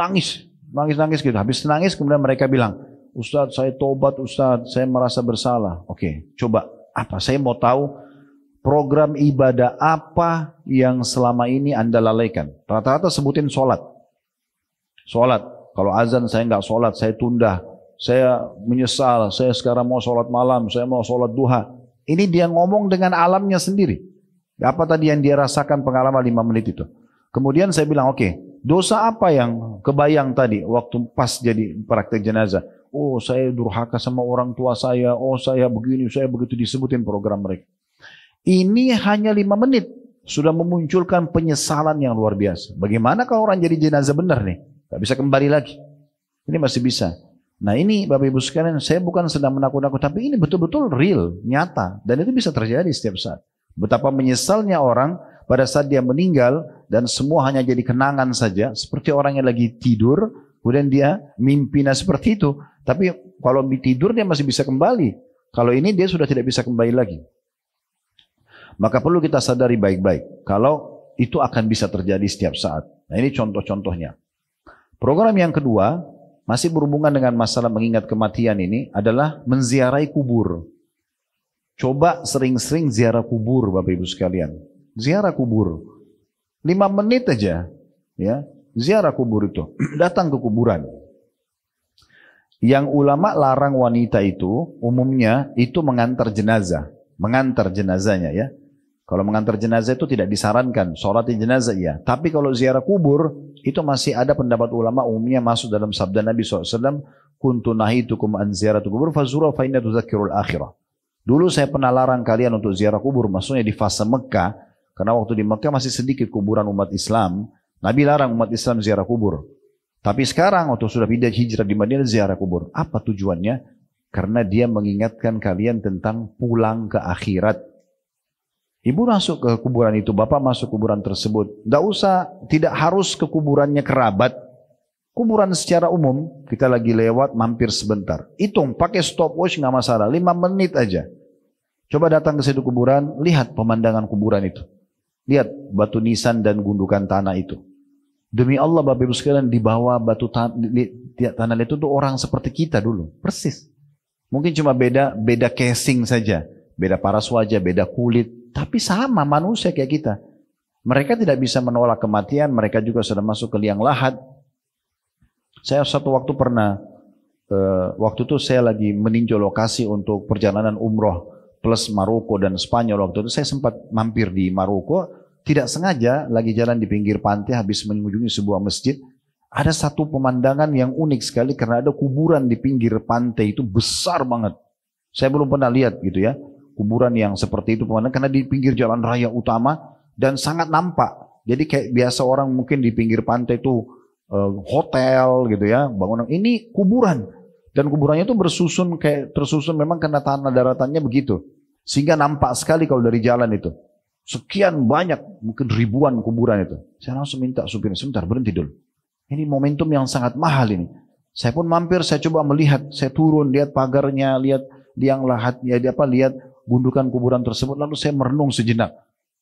gitu. Habis nangis kemudian mereka bilang, Ustadz saya tobat Ustadz, saya merasa bersalah. Oke, coba apa? Saya mau tahu program ibadah apa yang selama ini Anda lalaikan. Rata-rata sebutin sholat. Sholat, kalau azan saya nggak sholat, saya tunda. Saya menyesal, saya sekarang mau sholat malam, saya mau sholat duha. Ini dia ngomong dengan alamnya sendiri. Apa tadi yang dia rasakan pengalaman 5 menit itu. Kemudian saya bilang, oke, Dosa apa yang kebayang tadi waktu pas jadi praktek jenazah? Oh, saya durhaka sama orang tua saya. Oh, saya begini, saya begitu, disebutin program mereka. Ini hanya 5 menit sudah memunculkan penyesalan yang luar biasa. Bagaimana kalau orang jadi jenazah benar nih? Gak bisa kembali lagi. Ini masih bisa. Nah ini Bapak Ibu sekalian, saya bukan sedang menakut-nakut, tapi ini betul-betul real, nyata. Dan itu bisa terjadi setiap saat. Betapa menyesalnya orang pada saat dia meninggal dan semua hanya jadi kenangan saja. Seperti orang yang lagi tidur, kemudian dia mimpi seperti itu. Tapi kalau tidur dia masih bisa kembali. Kalau ini dia sudah tidak bisa kembali lagi. Maka perlu kita sadari baik-baik. Kalau itu akan bisa terjadi setiap saat. Nah ini contoh-contohnya. Program yang kedua, masih berhubungan dengan masalah mengingat kematian ini adalah menziarahi kubur. Coba sering-sering ziarah kubur Bapak Ibu sekalian. Ziarah kubur. 5 menit aja. Ya, ziarah kubur itu. Datang ke kuburan. Yang ulama larang wanita itu umumnya itu mengantar jenazah. Mengantar jenazahnya ya. Kalau mengantar jenazah itu tidak disarankan. Sholatin jenazah ya. Tapi kalau ziarah kubur itu masih ada pendapat ulama umumnya masuk dalam sabda Nabi SAW. Kuntu nahitukum an ziaratu kubur fazura fa inna tudzakirul akhirah. Dulu saya pernah larang kalian untuk ziarah kubur. Maksudnya di fase Mekah. Karena waktu di Mekah masih sedikit kuburan umat Islam. Nabi larang umat Islam ziarah kubur. Tapi sekarang waktu sudah pindah hijrah di Madinah ziarah kubur. Apa tujuannya? Karena dia mengingatkan kalian tentang pulang ke akhirat. Ibu masuk ke kuburan itu, bapak masuk kuburan tersebut. Tidak harus ke kuburannya kerabat. Kuburan secara umum, kita lagi lewat, mampir sebentar. Hitung, pakai stopwatch nggak masalah, 5 menit aja. Coba datang ke situ kuburan, lihat pemandangan kuburan itu. Lihat batu nisan dan gundukan tanah itu. Demi Allah Bapak Ibu sekalian, di bawah batu tanah itu tuh orang seperti kita dulu, persis. Mungkin cuma beda casing saja, beda paras wajah, beda kulit. Tapi sama manusia kayak kita. Mereka tidak bisa menolak kematian. Mereka juga sudah masuk ke liang lahat. Saya satu waktu pernah. Waktu itu saya lagi meninjau lokasi untuk perjalanan umroh. Plus Maroko dan Spanyol. Waktu itu saya sempat mampir di Maroko. Tidak sengaja lagi jalan di pinggir pantai. Habis mengunjungi sebuah masjid. Ada satu pemandangan yang unik sekali. Karena ada kuburan di pinggir pantai itu besar banget. Saya belum pernah lihat gitu ya. Kuburan yang seperti itu karena di pinggir jalan raya utama dan sangat nampak. Jadi kayak biasa orang mungkin di pinggir pantai itu hotel gitu ya, bangunan. Ini kuburan dan kuburannya itu tersusun memang karena tanah daratannya begitu. Sehingga nampak sekali kalau dari jalan itu. Sekian banyak, mungkin ribuan kuburan itu. Saya langsung minta supirnya, sebentar berhenti dulu. Ini momentum yang sangat mahal ini. Saya pun mampir, saya coba melihat, saya turun, lihat pagarnya, lihat liang lahatnya, lihat gundukan kuburan tersebut, lalu saya merenung sejenak.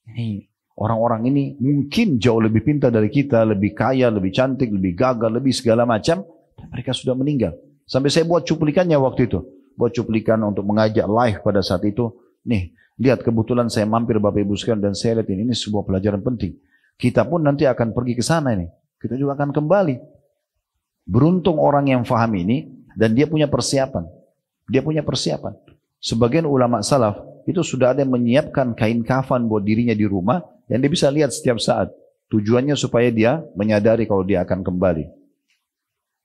Ini orang-orang ini mungkin jauh lebih pintar dari kita, lebih kaya, lebih cantik, lebih gagah, lebih segala macam, dan mereka sudah meninggal. Sampai saya buat cuplikannya waktu itu, buat cuplikan untuk mengajak live pada saat itu. Nih, lihat kebetulan saya mampir Bapak Ibu sekalian dan saya lihat ini sebuah pelajaran penting. Kita pun nanti akan pergi ke sana ini, kita juga akan kembali. Beruntung orang yang faham ini dan dia punya persiapan. Dia punya persiapan. Sebagian ulama salaf itu sudah ada yang menyiapkan kain kafan buat dirinya di rumah yang dia bisa lihat setiap saat. Tujuannya supaya dia menyadari kalau dia akan kembali.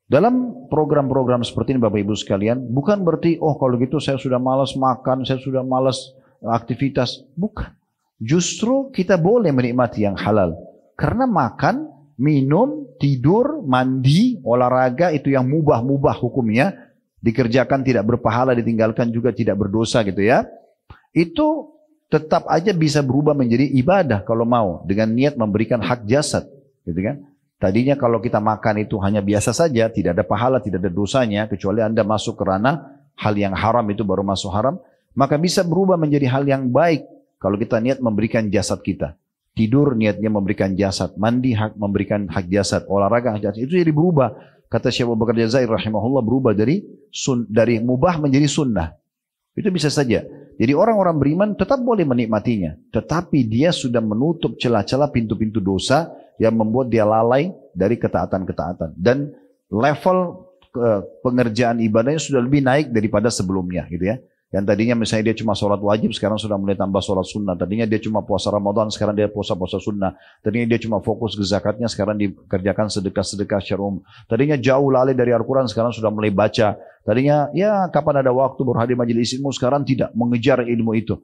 Dalam program-program seperti ini Bapak Ibu sekalian, bukan berarti kalau gitu saya sudah malas makan, saya sudah malas aktivitas. Bukan. Justru kita boleh menikmati yang halal. Karena makan, minum, tidur, mandi, olahraga itu yang mubah-mubah hukumnya. Dikerjakan tidak berpahala, ditinggalkan juga tidak berdosa gitu ya. Itu tetap aja bisa berubah menjadi ibadah kalau mau. Dengan niat memberikan hak jasad gitu kan. Tadinya kalau kita makan itu hanya biasa saja, tidak ada pahala, tidak ada dosanya. Kecuali Anda masuk ke ranah hal yang haram itu baru masuk haram. Maka bisa berubah menjadi hal yang baik. Kalau kita niat memberikan jasad kita. Tidur niatnya memberikan jasad. Mandi memberikan hak jasad. Olahraga hak jasad. Itu jadi berubah. Kata Syekh Abu Bakar Jazair rahimahullah berubah dari mubah menjadi sunnah. Itu bisa saja. Jadi orang-orang beriman tetap boleh menikmatinya. Tetapi dia sudah menutup celah-celah pintu-pintu dosa yang membuat dia lalai dari ketaatan-ketaatan. Dan level pengerjaan ibadahnya sudah lebih naik daripada sebelumnya gitu ya. Yang tadinya misalnya dia cuma sholat wajib, sekarang sudah mulai tambah sholat sunnah. Tadinya dia cuma puasa Ramadan, sekarang dia puasa-puasa sunnah. Tadinya dia cuma fokus ke zakatnya, sekarang dikerjakan sedekah-sedekah secara umum. Tadinya jauh lalai dari Al-Quran, sekarang sudah mulai baca. Tadinya ya kapan ada waktu berhadir majelis ilmu, sekarang tidak mengejar ilmu itu.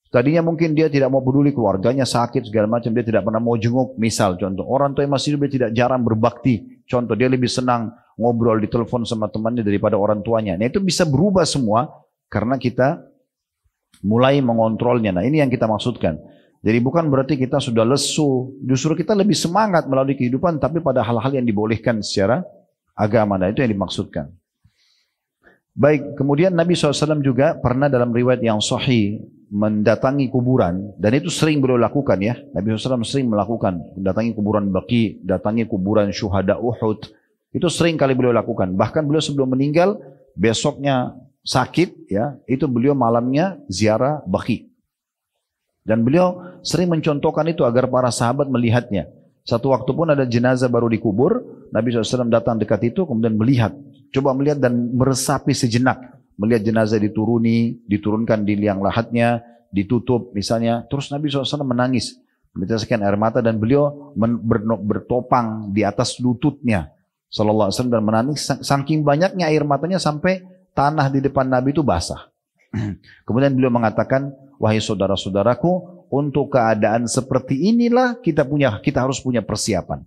Tadinya mungkin dia tidak mau peduli keluarganya sakit segala macam, dia tidak pernah mau jenguk. Misal contoh, orang tua yang masih hidup dia tidak jarang berbakti. Contoh, dia lebih senang ngobrol di telepon sama temannya daripada orang tuanya. Nah itu bisa berubah semua karena kita mulai mengontrolnya. Nah ini yang kita maksudkan. Jadi bukan berarti kita sudah lesu, justru kita lebih semangat melalui kehidupan, tapi pada hal-hal yang dibolehkan secara agama. Nah itu yang dimaksudkan. Baik, kemudian Nabi SAW juga pernah dalam riwayat yang sahih mendatangi kuburan, dan itu sering beliau lakukan ya. Nabi SAW sering melakukan, mendatangi kuburan Baqi, datangi kuburan syuhada Uhud, itu sering kali beliau lakukan. Bahkan beliau sebelum meninggal, besoknya sakit ya, itu beliau malamnya ziarah Baqi. Dan beliau sering mencontohkan itu agar para sahabat melihatnya. Satu waktu pun ada jenazah baru dikubur, Nabi SAW datang dekat itu kemudian melihat. Coba melihat dan meresapi sejenak. Melihat jenazah diturunkan di liang lahatnya, ditutup misalnya. Terus Nabi SAW menangis, meneteskan air mata dan beliau bertopang di atas lututnya. Sallallahu alaihi wasallam dan menangis. Saking banyaknya air matanya sampai tanah di depan Nabi itu basah. Kemudian beliau mengatakan, wahai saudara-saudaraku, untuk keadaan seperti inilah kita harus punya persiapan.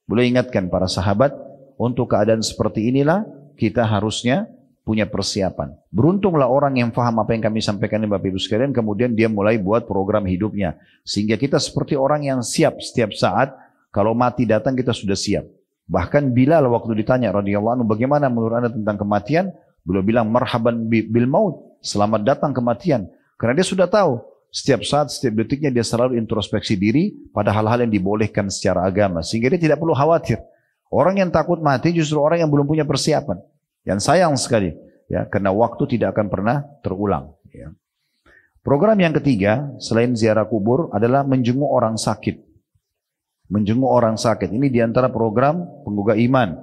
Beliau ingatkan para sahabat, untuk keadaan seperti inilah kita harusnya punya persiapan. Beruntunglah orang yang faham apa yang kami sampaikan ini Bapak Ibu sekalian, kemudian dia mulai buat program hidupnya. Sehingga kita seperti orang yang siap setiap saat, kalau mati datang kita sudah siap. Bahkan Bilal waktu ditanya radhiyallahu anhu, bagaimana menurut Anda tentang kematian? Beliau bilang marhaban bil maut, selamat datang kematian. Karena dia sudah tahu setiap saat, setiap detiknya dia selalu introspeksi diri pada hal-hal yang dibolehkan secara agama, sehingga dia tidak perlu khawatir. Orang yang takut mati justru orang yang belum punya persiapan. Yang sayang sekali ya, karena waktu tidak akan pernah terulang ya. Program yang ketiga selain ziarah kubur adalah menjenguk orang sakit. Menjenguk orang sakit ini diantara program penggugah iman.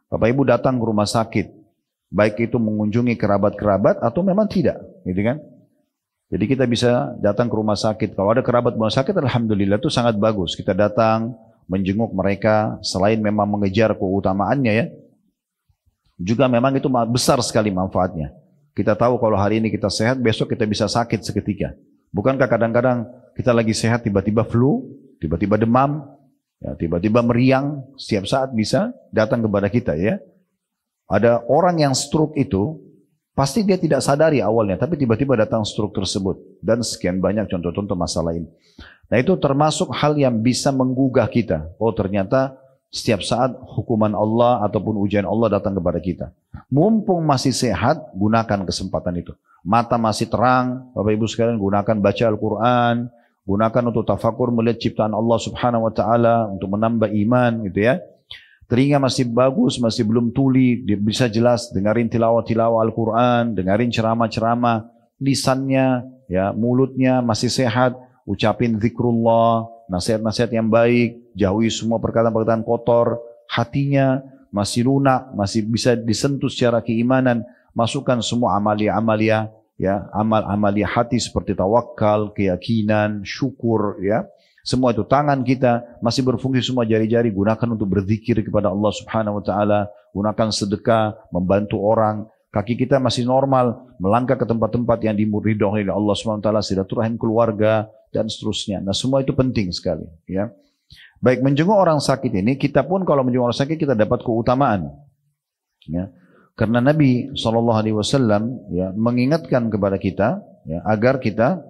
Bapak Ibu datang ke rumah sakit, baik itu mengunjungi kerabat-kerabat atau memang tidak, gitu kan? Jadi kita bisa datang ke rumah sakit. Kalau ada kerabat rumah sakit, alhamdulillah itu sangat bagus. Kita datang menjenguk mereka, selain memang mengejar keutamaannya ya, juga memang itu besar sekali manfaatnya. Kita tahu kalau hari ini kita sehat, besok kita bisa sakit seketika. Bukankah kadang-kadang kita lagi sehat, tiba-tiba flu, tiba-tiba demam, ya, tiba-tiba meriang, setiap saat bisa datang kepada kita ya. Ada orang yang stroke itu, pasti dia tidak sadari awalnya, tapi tiba-tiba datang stroke tersebut. Dan sekian banyak contoh-contoh masalah ini. Nah itu termasuk hal yang bisa menggugah kita. Oh ternyata setiap saat hukuman Allah ataupun ujian Allah datang kepada kita. Mumpung masih sehat, gunakan kesempatan itu. Mata masih terang, Bapak Ibu sekalian gunakan baca Al-Quran, gunakan untuk tafakur melihat ciptaan Allah Subhanahu Wa Taala untuk menambah iman, gitu ya. Telinga masih bagus, masih belum tuli, dia bisa jelas dengarin tilawah-tilawah Al-Quran, dengarin ceramah-ceramah, lisannya, ya mulutnya masih sehat, ucapin zikrullah, nasihat-nasihat yang baik, jauhi semua perkataan-perkataan kotor, hatinya masih lunak, masih bisa disentuh secara keimanan, masukkan semua amalia-amalia, ya amal-amalia hati seperti tawakal, keyakinan, syukur, ya. Semua itu tangan kita masih berfungsi semua jari-jari, gunakan untuk berzikir kepada Allah Subhanahu Wa Taala, gunakan sedekah, membantu orang. Kaki kita masih normal, melangkah ke tempat-tempat yang diridhoi oleh Allah Subhanahu Wa Taala, silaturahim keluarga dan seterusnya. Nah semua itu penting sekali. Ya, baik menjenguk orang sakit ini, kita pun kalau menjenguk orang sakit kita dapat keutamaan. Ya, karena Nabi SAW ya mengingatkan kepada kita ya, agar kita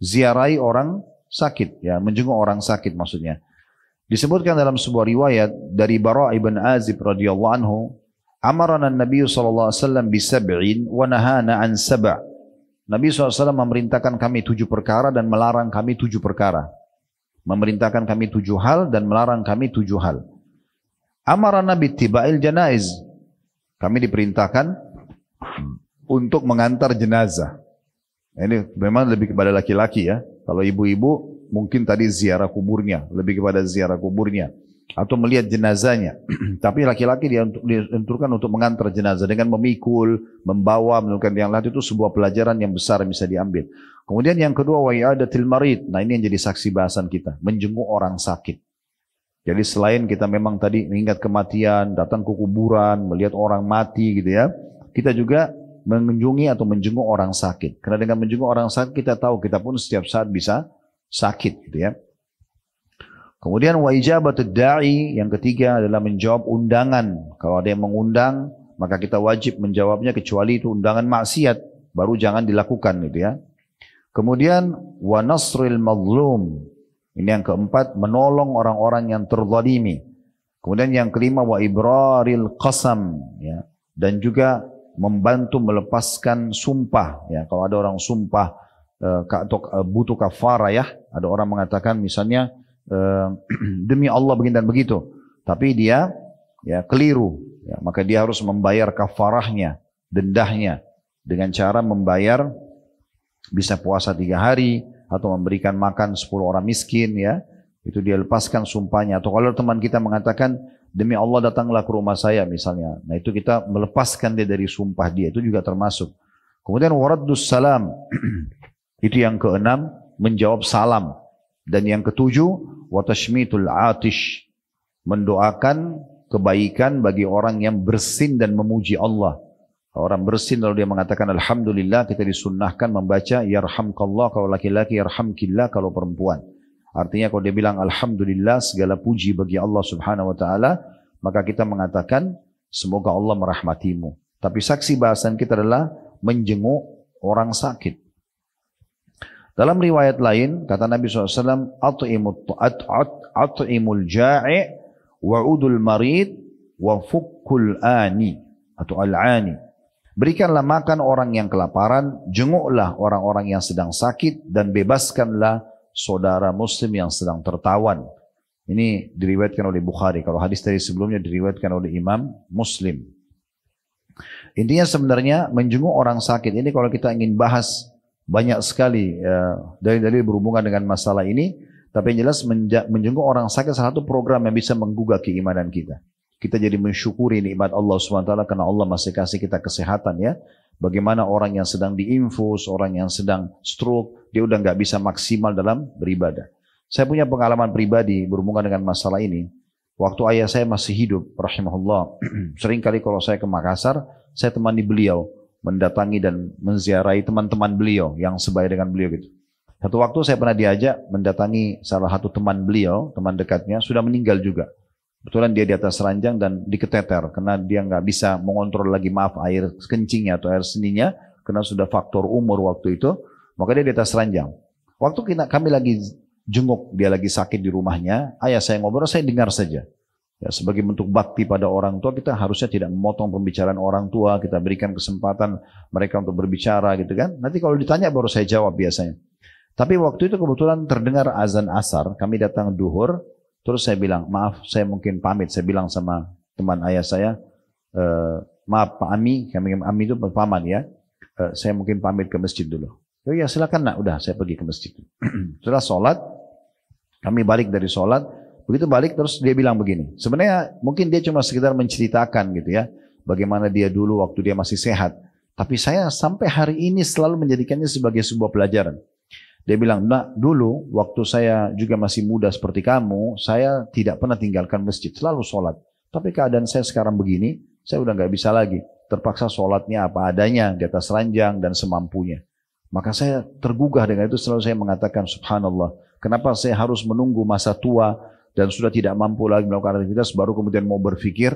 ziarahi orang sakit, ya menjenguk orang sakit maksudnya. Disebutkan dalam sebuah riwayat dari Bara' ibn Azib radhiyallahu anhu, amarana Nabi sallallahu alaihi wasallam bi sab'in wa nahana an sab'. Nabi SAW memerintahkan kami 7 perkara dan melarang kami 7 perkara. Memerintahkan kami 7 hal dan melarang kami 7 hal. Amarana bi tiba'il janaiz. Kami diperintahkan untuk mengantar jenazah. Ini memang lebih kepada laki-laki ya. Kalau ibu-ibu mungkin tadi ziarah kuburnya, lebih kepada ziarah kuburnya. atau melihat jenazahnya. Tapi laki-laki diaturkan untuk mengantar jenazah dengan memikul, membawa, menurunkan yang lain, itu sebuah pelajaran yang besar yang bisa diambil. Kemudian yang kedua, wa i'adatil marid. Nah, ini yang jadi saksi bahasan kita, menjenguk orang sakit. Jadi selain kita memang tadi mengingat kematian, datang ke kuburan, melihat orang mati gitu ya, kita juga mengunjungi atau menjenguk orang sakit. Karena dengan menjenguk orang sakit kita tahu kita pun setiap saat bisa sakit gitu ya. Kemudian wa ijabatud da'i, yang ketiga adalah menjawab undangan. Kalau ada yang mengundang, maka kita wajib menjawabnya kecuali itu undangan maksiat, baru jangan dilakukan gitu ya. Kemudian wa nasril mazlum. Ini yang keempat, menolong orang-orang yang terzalimi. Kemudian yang kelima wa ibraril qasam ya, dan juga membantu melepaskan sumpah ya. Kalau ada orang sumpah atau butuh kafara ya, ada orang mengatakan misalnya demi Allah begini dan begitu, tapi dia ya keliru ya, maka dia harus membayar kafarahnya, dendahnya dengan cara membayar bisa puasa 3 hari atau memberikan makan 10 orang miskin ya, itu dia lepaskan sumpahnya. Atau kalau teman kita mengatakan demi Allah datanglah ke rumah saya misalnya, nah itu kita melepaskan dia dari sumpah dia, itu juga termasuk. Kemudian waraddus salam itu yang keenam, menjawab salam. Dan yang ketujuh, wa tashmitul atish, mendoakan kebaikan bagi orang yang bersin dan memuji Allah. Orang bersin lalu dia mengatakan alhamdulillah, kita disunnahkan membaca yarhamkallah kalau laki-laki, yarhamkillah kalau perempuan. Artinya kalau dia bilang alhamdulillah, segala puji bagi Allah Subhanahu wa taala, maka kita mengatakan semoga Allah merahmatimu. Tapi saksi bahasan kita adalah menjenguk orang sakit. Dalam riwayat lain, kata Nabi SAW, at'imul ja'i wa'udul marid wa fukkul ani atau al-ani. Berikanlah makan orang yang kelaparan, jenguklah orang-orang yang sedang sakit, dan bebaskanlah saudara muslim yang sedang tertawan. Ini diriwayatkan oleh Bukhari. Kalau hadis dari sebelumnya diriwayatkan oleh Imam Muslim. Intinya sebenarnya menjenguk orang sakit ini kalau kita ingin bahas banyak sekali dalil-dalil berhubungan dengan masalah ini. Tapi yang jelas menjenguk orang sakit salah satu program yang bisa menggugah keimanan kita. Kita jadi mensyukuri nikmat Allah SWT karena Allah masih kasih kita kesehatan ya. Bagaimana orang yang sedang diinfus, orang yang sedang stroke, dia udah nggak bisa maksimal dalam beribadah. Saya punya pengalaman pribadi berhubungan dengan masalah ini. Waktu ayah saya masih hidup, rahimahullah, seringkali kalau saya ke Makassar, saya temani beliau, mendatangi dan menziarahi teman-teman beliau yang sebaya dengan beliau gitu. Satu waktu saya pernah diajak mendatangi salah satu teman beliau, teman dekatnya, sudah meninggal juga. Kebetulan dia di atas ranjang dan diketeter karena dia nggak bisa mengontrol lagi air kencingnya atau air seninya karena sudah faktor umur waktu itu. Maka dia di atas ranjang. Waktu kami lagi jenguk, dia lagi sakit di rumahnya, ayah saya ngobrol, saya dengar saja. Ya, sebagai bentuk bakti pada orang tua, kita harusnya tidak memotong pembicaraan orang tua, kita berikan kesempatan mereka untuk berbicara gitu kan. Nanti kalau ditanya baru saya jawab biasanya. Tapi waktu itu kebetulan terdengar azan asar, kami datang duhur, terus saya bilang, maaf saya mungkin pamit, saya bilang sama teman ayah saya, maaf Pak Ami, Ami itu paman ya, saya mungkin pamit ke masjid dulu. Oh ya silakan nak, udah saya pergi ke masjid. Setelah sholat, kami balik dari sholat, begitu balik terus dia bilang begini, sebenarnya mungkin dia cuma sekedar menceritakan gitu ya, bagaimana dia dulu waktu dia masih sehat. Tapi saya sampai hari ini selalu menjadikannya sebagai sebuah pelajaran. Dia bilang, nak dulu waktu saya juga masih muda seperti kamu, saya tidak pernah tinggalkan masjid, selalu sholat. Tapi keadaan saya sekarang begini, saya udah nggak bisa lagi. Terpaksa sholatnya apa adanya, di atas ranjang dan semampunya. Maka saya tergugah dengan itu, selalu saya mengatakan, subhanallah, kenapa saya harus menunggu masa tua dan sudah tidak mampu lagi melakukan aktivitas, baru kemudian mau berpikir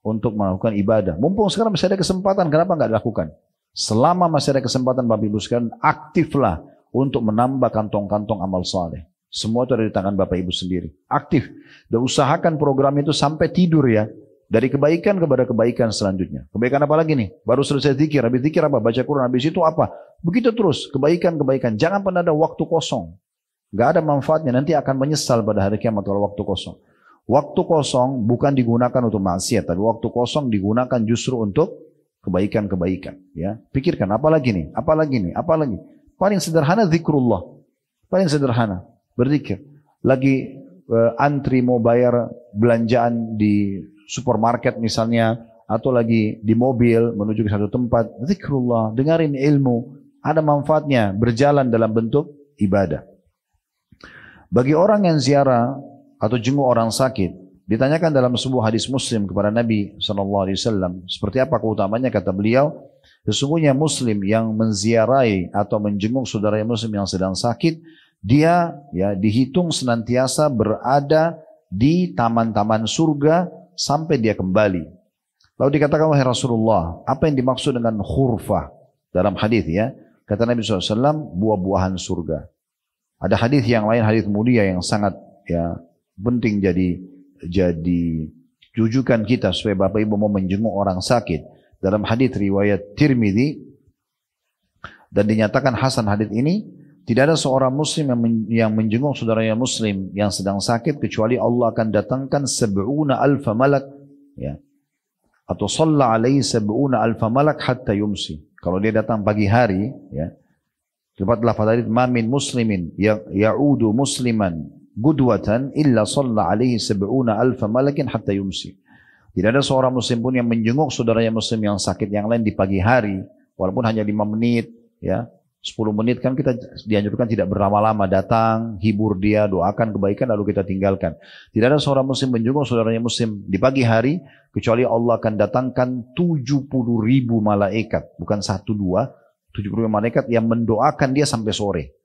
untuk melakukan ibadah. Mumpung sekarang masih ada kesempatan, kenapa nggak dilakukan? Selama masih ada kesempatan, Bapak Ibu sekalian, aktiflah untuk menambah kantong-kantong amal saleh. Semua itu ada di tangan Bapak Ibu sendiri. Aktif. Dan usahakan program itu sampai tidur ya. Dari kebaikan kepada kebaikan selanjutnya. Kebaikan apa lagi nih? Baru selesai zikir. Habis zikir apa? Baca Quran. Habis itu apa? Begitu terus. Kebaikan-kebaikan. Jangan pernah ada waktu kosong. Gak ada manfaatnya. Nanti akan menyesal pada hari kiamat kalau waktu kosong. Waktu kosong bukan digunakan untuk maksiat. Tapi waktu kosong digunakan justru untuk kebaikan-kebaikan. Ya, pikirkan apa lagi nih? Apa lagi nih? Apa lagi? Paling sederhana zikrullah. Paling sederhana. Berzikir. Lagi antri mau bayar belanjaan di supermarket misalnya, atau lagi di mobil menuju ke satu tempat, zikrullah, dengarin ilmu, ada manfaatnya, berjalan dalam bentuk ibadah. Bagi orang yang ziarah atau jenguk orang sakit, ditanyakan dalam sebuah hadis Muslim kepada Nabi SAW, seperti apa keutamanya, kata beliau, sesungguhnya Muslim yang menziarahi atau menjenguk saudara Muslim yang sedang sakit, dia dihitung senantiasa berada di taman-taman surga sampai dia kembali. Lalu dikatakan oleh Rasulullah, apa yang dimaksud dengan khurfah dalam hadis ya? Kata Nabi SAW, buah-buahan surga. Ada hadis yang lain, hadis mulia yang sangat penting jadi rujukan kita supaya Bapak Ibu mau menjenguk orang sakit. Dalam hadis riwayat Tirmidzi dan dinyatakan hasan hadis ini, tidak ada seorang muslim yang menjenguk saudaranya muslim yang sedang sakit kecuali Allah akan datangkan 70,000 malak ya. Atau shalla alaihi 70,000 malak hatta yumsi. Kalau dia datang pagi hari ya. Lafaz hadis ma min muslimin ya'udu musliman gudwatan illa shalla alaihi 70,000 malakin hatta yumsi. Tidak ada seorang muslim pun yang menjenguk saudaranya muslim yang sakit yang lain di pagi hari, walaupun hanya 5 menit ya. 10 menit kan kita dianjurkan tidak berlama-lama, datang, hibur dia, doakan kebaikan lalu kita tinggalkan. Tidak ada seorang muslim menjenguk saudaranya muslim di pagi hari kecuali Allah akan datangkan 70,000 malaikat, bukan 1, 2, 70,000 malaikat yang mendoakan dia sampai sore.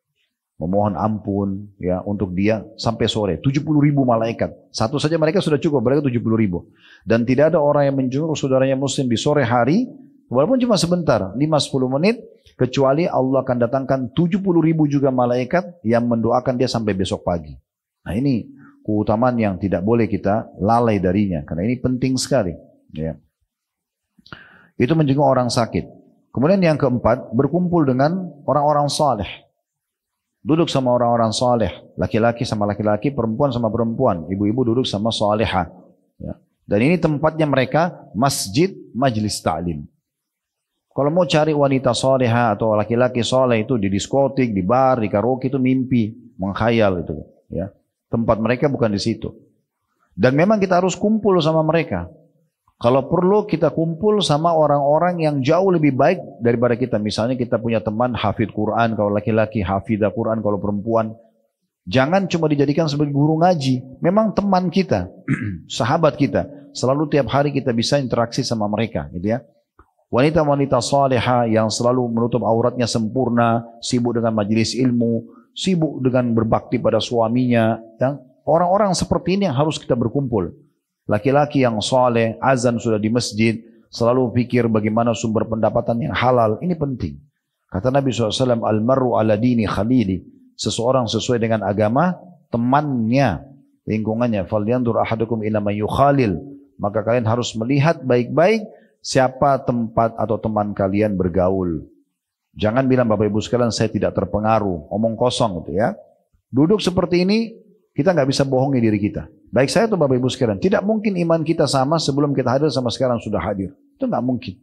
Memohon ampun ya untuk dia sampai sore. 70,000 malaikat. Satu saja mereka sudah cukup, mereka 70,000. Dan tidak ada orang yang menjenguk saudaranya muslim di sore hari, walaupun cuma sebentar, 5-10 menit, kecuali Allah akan datangkan 70,000 juga malaikat yang mendoakan dia sampai besok pagi. Nah ini keutamaan yang tidak boleh kita lalai darinya, karena ini penting sekali. Ya. Itu menjenguk orang sakit. Kemudian yang keempat, berkumpul dengan orang-orang saleh. Duduk sama orang-orang saleh, laki-laki sama laki-laki, perempuan sama perempuan, ibu-ibu duduk sama salehah. Ya. Dan ini tempatnya mereka masjid majlis ta'lim. Kalau mau cari wanita soleha atau laki-laki soleh itu di diskotik, di bar, di karaoke itu mimpi, mengkhayal itu. Ya. Tempat mereka bukan di situ. Dan memang kita harus kumpul sama mereka. Kalau perlu kita kumpul sama orang-orang yang jauh lebih baik daripada kita. Misalnya kita punya teman hafidh Quran kalau laki-laki, hafidha Quran kalau perempuan. Jangan cuma dijadikan sebagai guru ngaji. Memang teman kita, sahabat kita. Selalu tiap hari kita bisa interaksi sama mereka, gitu ya. Wanita-wanita salihah yang selalu menutup auratnya sempurna, sibuk dengan majelis ilmu, sibuk dengan berbakti pada suaminya. Orang-orang seperti ini yang harus kita berkumpul. Laki-laki yang saleh, azan sudah di masjid, selalu pikir bagaimana sumber pendapatan yang halal. Ini penting. Kata Nabi SAW, Al-marru ala dini khalili. Seseorang sesuai dengan agama temannya, lingkungannya. Falyandur ahadukum ila man yukhalil. Maka kalian harus melihat baik-baik siapa tempat atau teman kalian bergaul. Jangan bilang Bapak Ibu sekalian saya tidak terpengaruh, omong kosong gitu ya. Duduk seperti ini kita nggak bisa bohongi diri kita. Baik saya atau Bapak Ibu sekalian, tidak mungkin iman kita sama sebelum kita hadir sama sekarang sudah hadir. Itu nggak mungkin.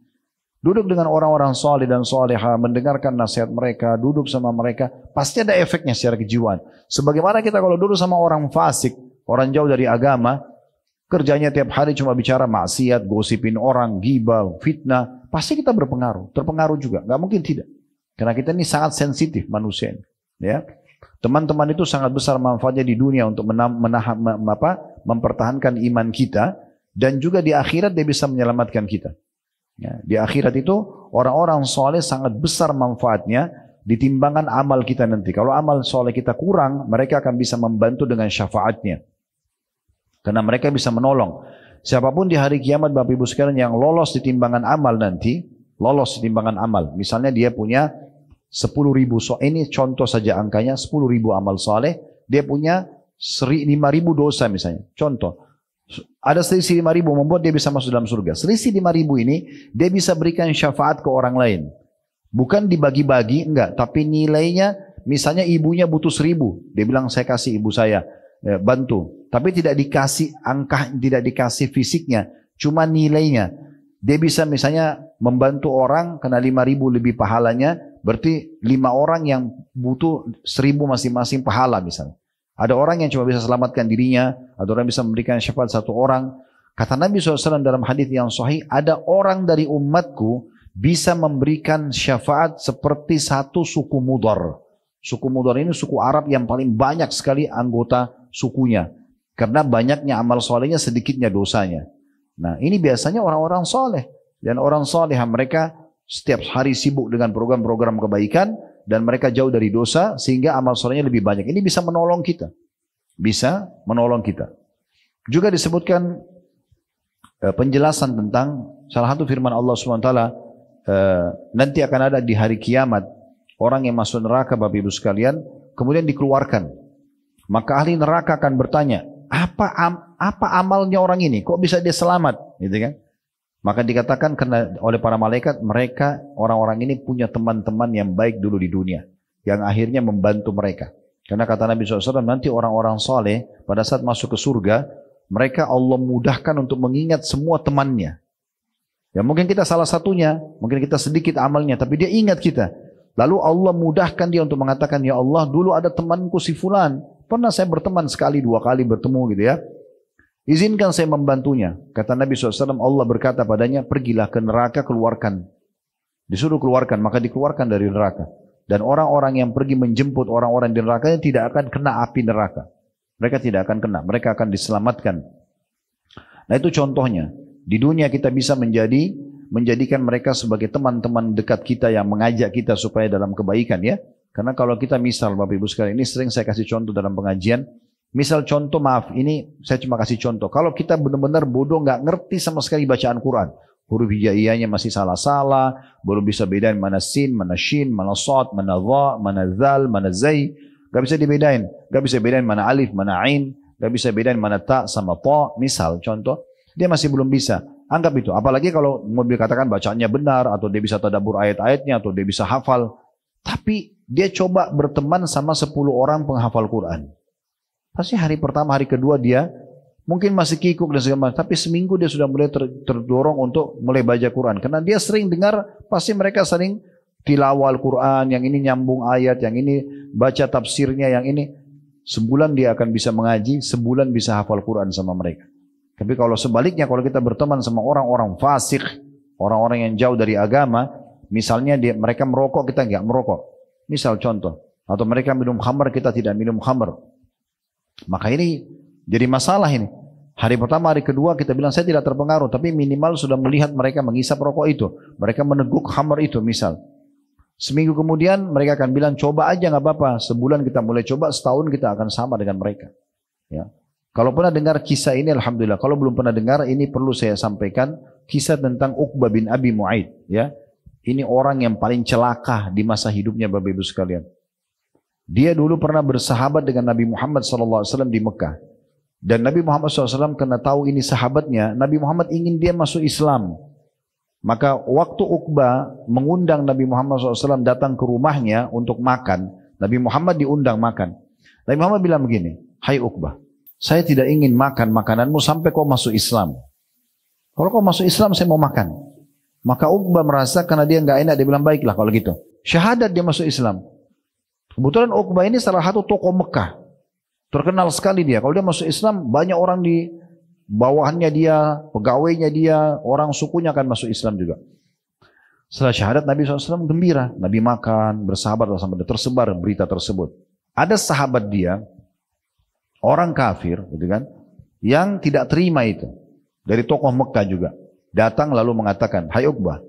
Duduk dengan orang-orang saleh dan salehah, mendengarkan nasihat mereka, duduk sama mereka, pasti ada efeknya secara kejiwaan. Sebagaimana kita kalau duduk sama orang fasik, orang jauh dari agama, kerjanya tiap hari cuma bicara maksiat, gosipin orang, ghibah, fitnah. Pasti kita berpengaruh. Terpengaruh juga. Nggak mungkin tidak. Karena kita ini sangat sensitif manusia. Ya. Teman-teman itu sangat besar manfaatnya di dunia untuk mempertahankan iman kita. Dan juga di akhirat dia bisa menyelamatkan kita. Ya. Di akhirat itu orang-orang soleh sangat besar manfaatnya di timbangan amal kita nanti. Kalau amal soleh kita kurang, mereka akan bisa membantu dengan syafaatnya. Karena mereka bisa menolong. Siapapun di hari kiamat Bapak Ibu sekalian yang lolos di timbangan amal nanti, lolos di timbangan amal. Misalnya dia punya 10.000, ini contoh saja angkanya, 10.000 amal saleh, dia punya 5.000 dosa misalnya. Contoh, ada selisih 5.000 membuat dia bisa masuk dalam surga. Selisih 5.000 ini, dia bisa berikan syafaat ke orang lain. Bukan dibagi-bagi, enggak. Tapi nilainya, misalnya ibunya butuh 1.000. Dia bilang, saya kasih ibu saya. Bantu, tapi tidak dikasih angka, tidak dikasih fisiknya, cuma nilainya. Dia bisa misalnya membantu orang kena 5.000 lebih pahalanya, berarti 5 orang yang butuh 1.000 masing-masing pahala misalnya. Ada orang yang cuma bisa selamatkan dirinya, ada orang yang bisa memberikan syafaat satu orang. Kata Nabi SAW dalam hadis yang sahih, ada orang dari umatku bisa memberikan syafaat seperti satu suku Mudhar. Suku Mudhar ini suku Arab yang paling banyak sekali anggota sukunya. Karena banyaknya amal solehnya, sedikitnya dosanya. Nah ini biasanya orang-orang soleh. Dan orang soleh mereka setiap hari sibuk dengan program-program kebaikan. Dan mereka jauh dari dosa sehingga amal solehnya lebih banyak. Ini bisa menolong kita. Bisa menolong kita. Juga disebutkan penjelasan tentang salah satu firman Allah SWT. Nanti akan ada di hari kiamat. Orang yang masuk neraka Bapak Ibu sekalian. Kemudian dikeluarkan. Maka ahli neraka akan bertanya. Apa amalnya orang ini? Kok bisa dia selamat? Gitu kan? Maka dikatakan oleh para malaikat, mereka orang-orang ini punya teman-teman yang baik dulu di dunia. Yang akhirnya membantu mereka. Karena kata Nabi SAW, nanti orang-orang soleh pada saat masuk ke surga, mereka Allah mudahkan untuk mengingat semua temannya. Ya mungkin kita salah satunya, mungkin kita sedikit amalnya, tapi dia ingat kita. Lalu Allah mudahkan dia untuk mengatakan, ya Allah dulu ada temanku si fulan. Pernah saya berteman sekali, 2 kali bertemu gitu ya. Izinkan saya membantunya. Kata Nabi SAW, Allah berkata padanya, pergilah ke neraka, keluarkan. Disuruh keluarkan, maka dikeluarkan dari neraka. Dan orang-orang yang pergi menjemput orang-orang di neraka tidak akan kena api neraka. Mereka tidak akan kena, mereka akan diselamatkan. Nah itu contohnya. Di dunia kita bisa menjadikan mereka sebagai teman-teman dekat kita yang mengajak kita supaya dalam kebaikan ya. Karena kalau kita misal Bapak Ibu sekalian, ini sering saya kasih contoh dalam pengajian. Misal contoh, maaf, ini saya cuma kasih contoh. Kalau kita benar-benar bodoh, nggak ngerti sama sekali bacaan Quran. Huruf hijaiyahnya masih salah-salah, belum bisa bedain mana sin, mana shin, mana sod, mana dha, mana zal, mana zai. Nggak bisa dibedain. Nggak bisa bedain mana alif, mana ain. Nggak bisa bedain mana ta sama ta. Misal contoh, dia masih belum bisa. Anggap itu. Apalagi kalau mau dikatakan bacaannya benar, atau dia bisa tadabbur ayat-ayatnya, atau dia bisa hafal. Tapi dia coba berteman sama 10 orang penghafal Quran. Pasti hari pertama, hari kedua dia mungkin masih kikuk dan segala macam. Tapi seminggu dia sudah mulai terdorong untuk mulai baca Quran. Karena dia sering dengar, pasti mereka sering tilawah Al-Quran. Yang ini nyambung ayat, yang ini baca tafsirnya, yang ini. Sebulan dia akan bisa mengaji, sebulan bisa hafal Quran sama mereka. Tapi kalau sebaliknya, kalau kita berteman sama orang-orang fasik, orang-orang yang jauh dari agama, misalnya mereka merokok, kita nggak merokok. Misal contoh. Atau mereka minum khamr, kita tidak minum khamr. Maka ini jadi masalah ini. Hari pertama, hari kedua kita bilang saya tidak terpengaruh. Tapi minimal sudah melihat mereka menghisap rokok itu. Mereka meneguk khamr itu misal. Seminggu kemudian mereka akan bilang coba aja nggak apa-apa. Sebulan kita mulai coba, setahun kita akan sama dengan mereka. Ya. Kalau pernah dengar kisah ini Alhamdulillah. Kalau belum pernah dengar ini perlu saya sampaikan. Kisah tentang Uqbah bin Abi Mu'aid. Ya. Ini orang yang paling celaka di masa hidupnya Bapak Ibu sekalian. Dia dulu pernah bersahabat dengan Nabi Muhammad SAW di Mekah. Dan Nabi Muhammad SAW karena tahu ini sahabatnya, Nabi Muhammad ingin dia masuk Islam. Maka waktu Uqbah mengundang Nabi Muhammad SAW datang ke rumahnya untuk makan, Nabi Muhammad diundang makan. Nabi Muhammad bilang begini, hai Uqbah, saya tidak ingin makan makananmu sampai kau masuk Islam. Kalau kau masuk Islam saya mau makan. Maka Uqbah merasa karena dia nggak enak, dia bilang baiklah kalau gitu. Syahadat dia masuk Islam. Kebetulan Uqbah ini salah satu tokoh Mekah. Terkenal sekali dia. Kalau dia masuk Islam, banyak orang di bawahannya dia, pegawainya dia, orang sukunya akan masuk Islam juga. Setelah syahadat Nabi SAW gembira. Nabi makan, bersahabat sampai tersebar berita tersebut. Ada sahabat dia, orang kafir, gitu kan, yang tidak terima itu. Dari tokoh Mekah juga. Datang lalu mengatakan, hai Uqbah,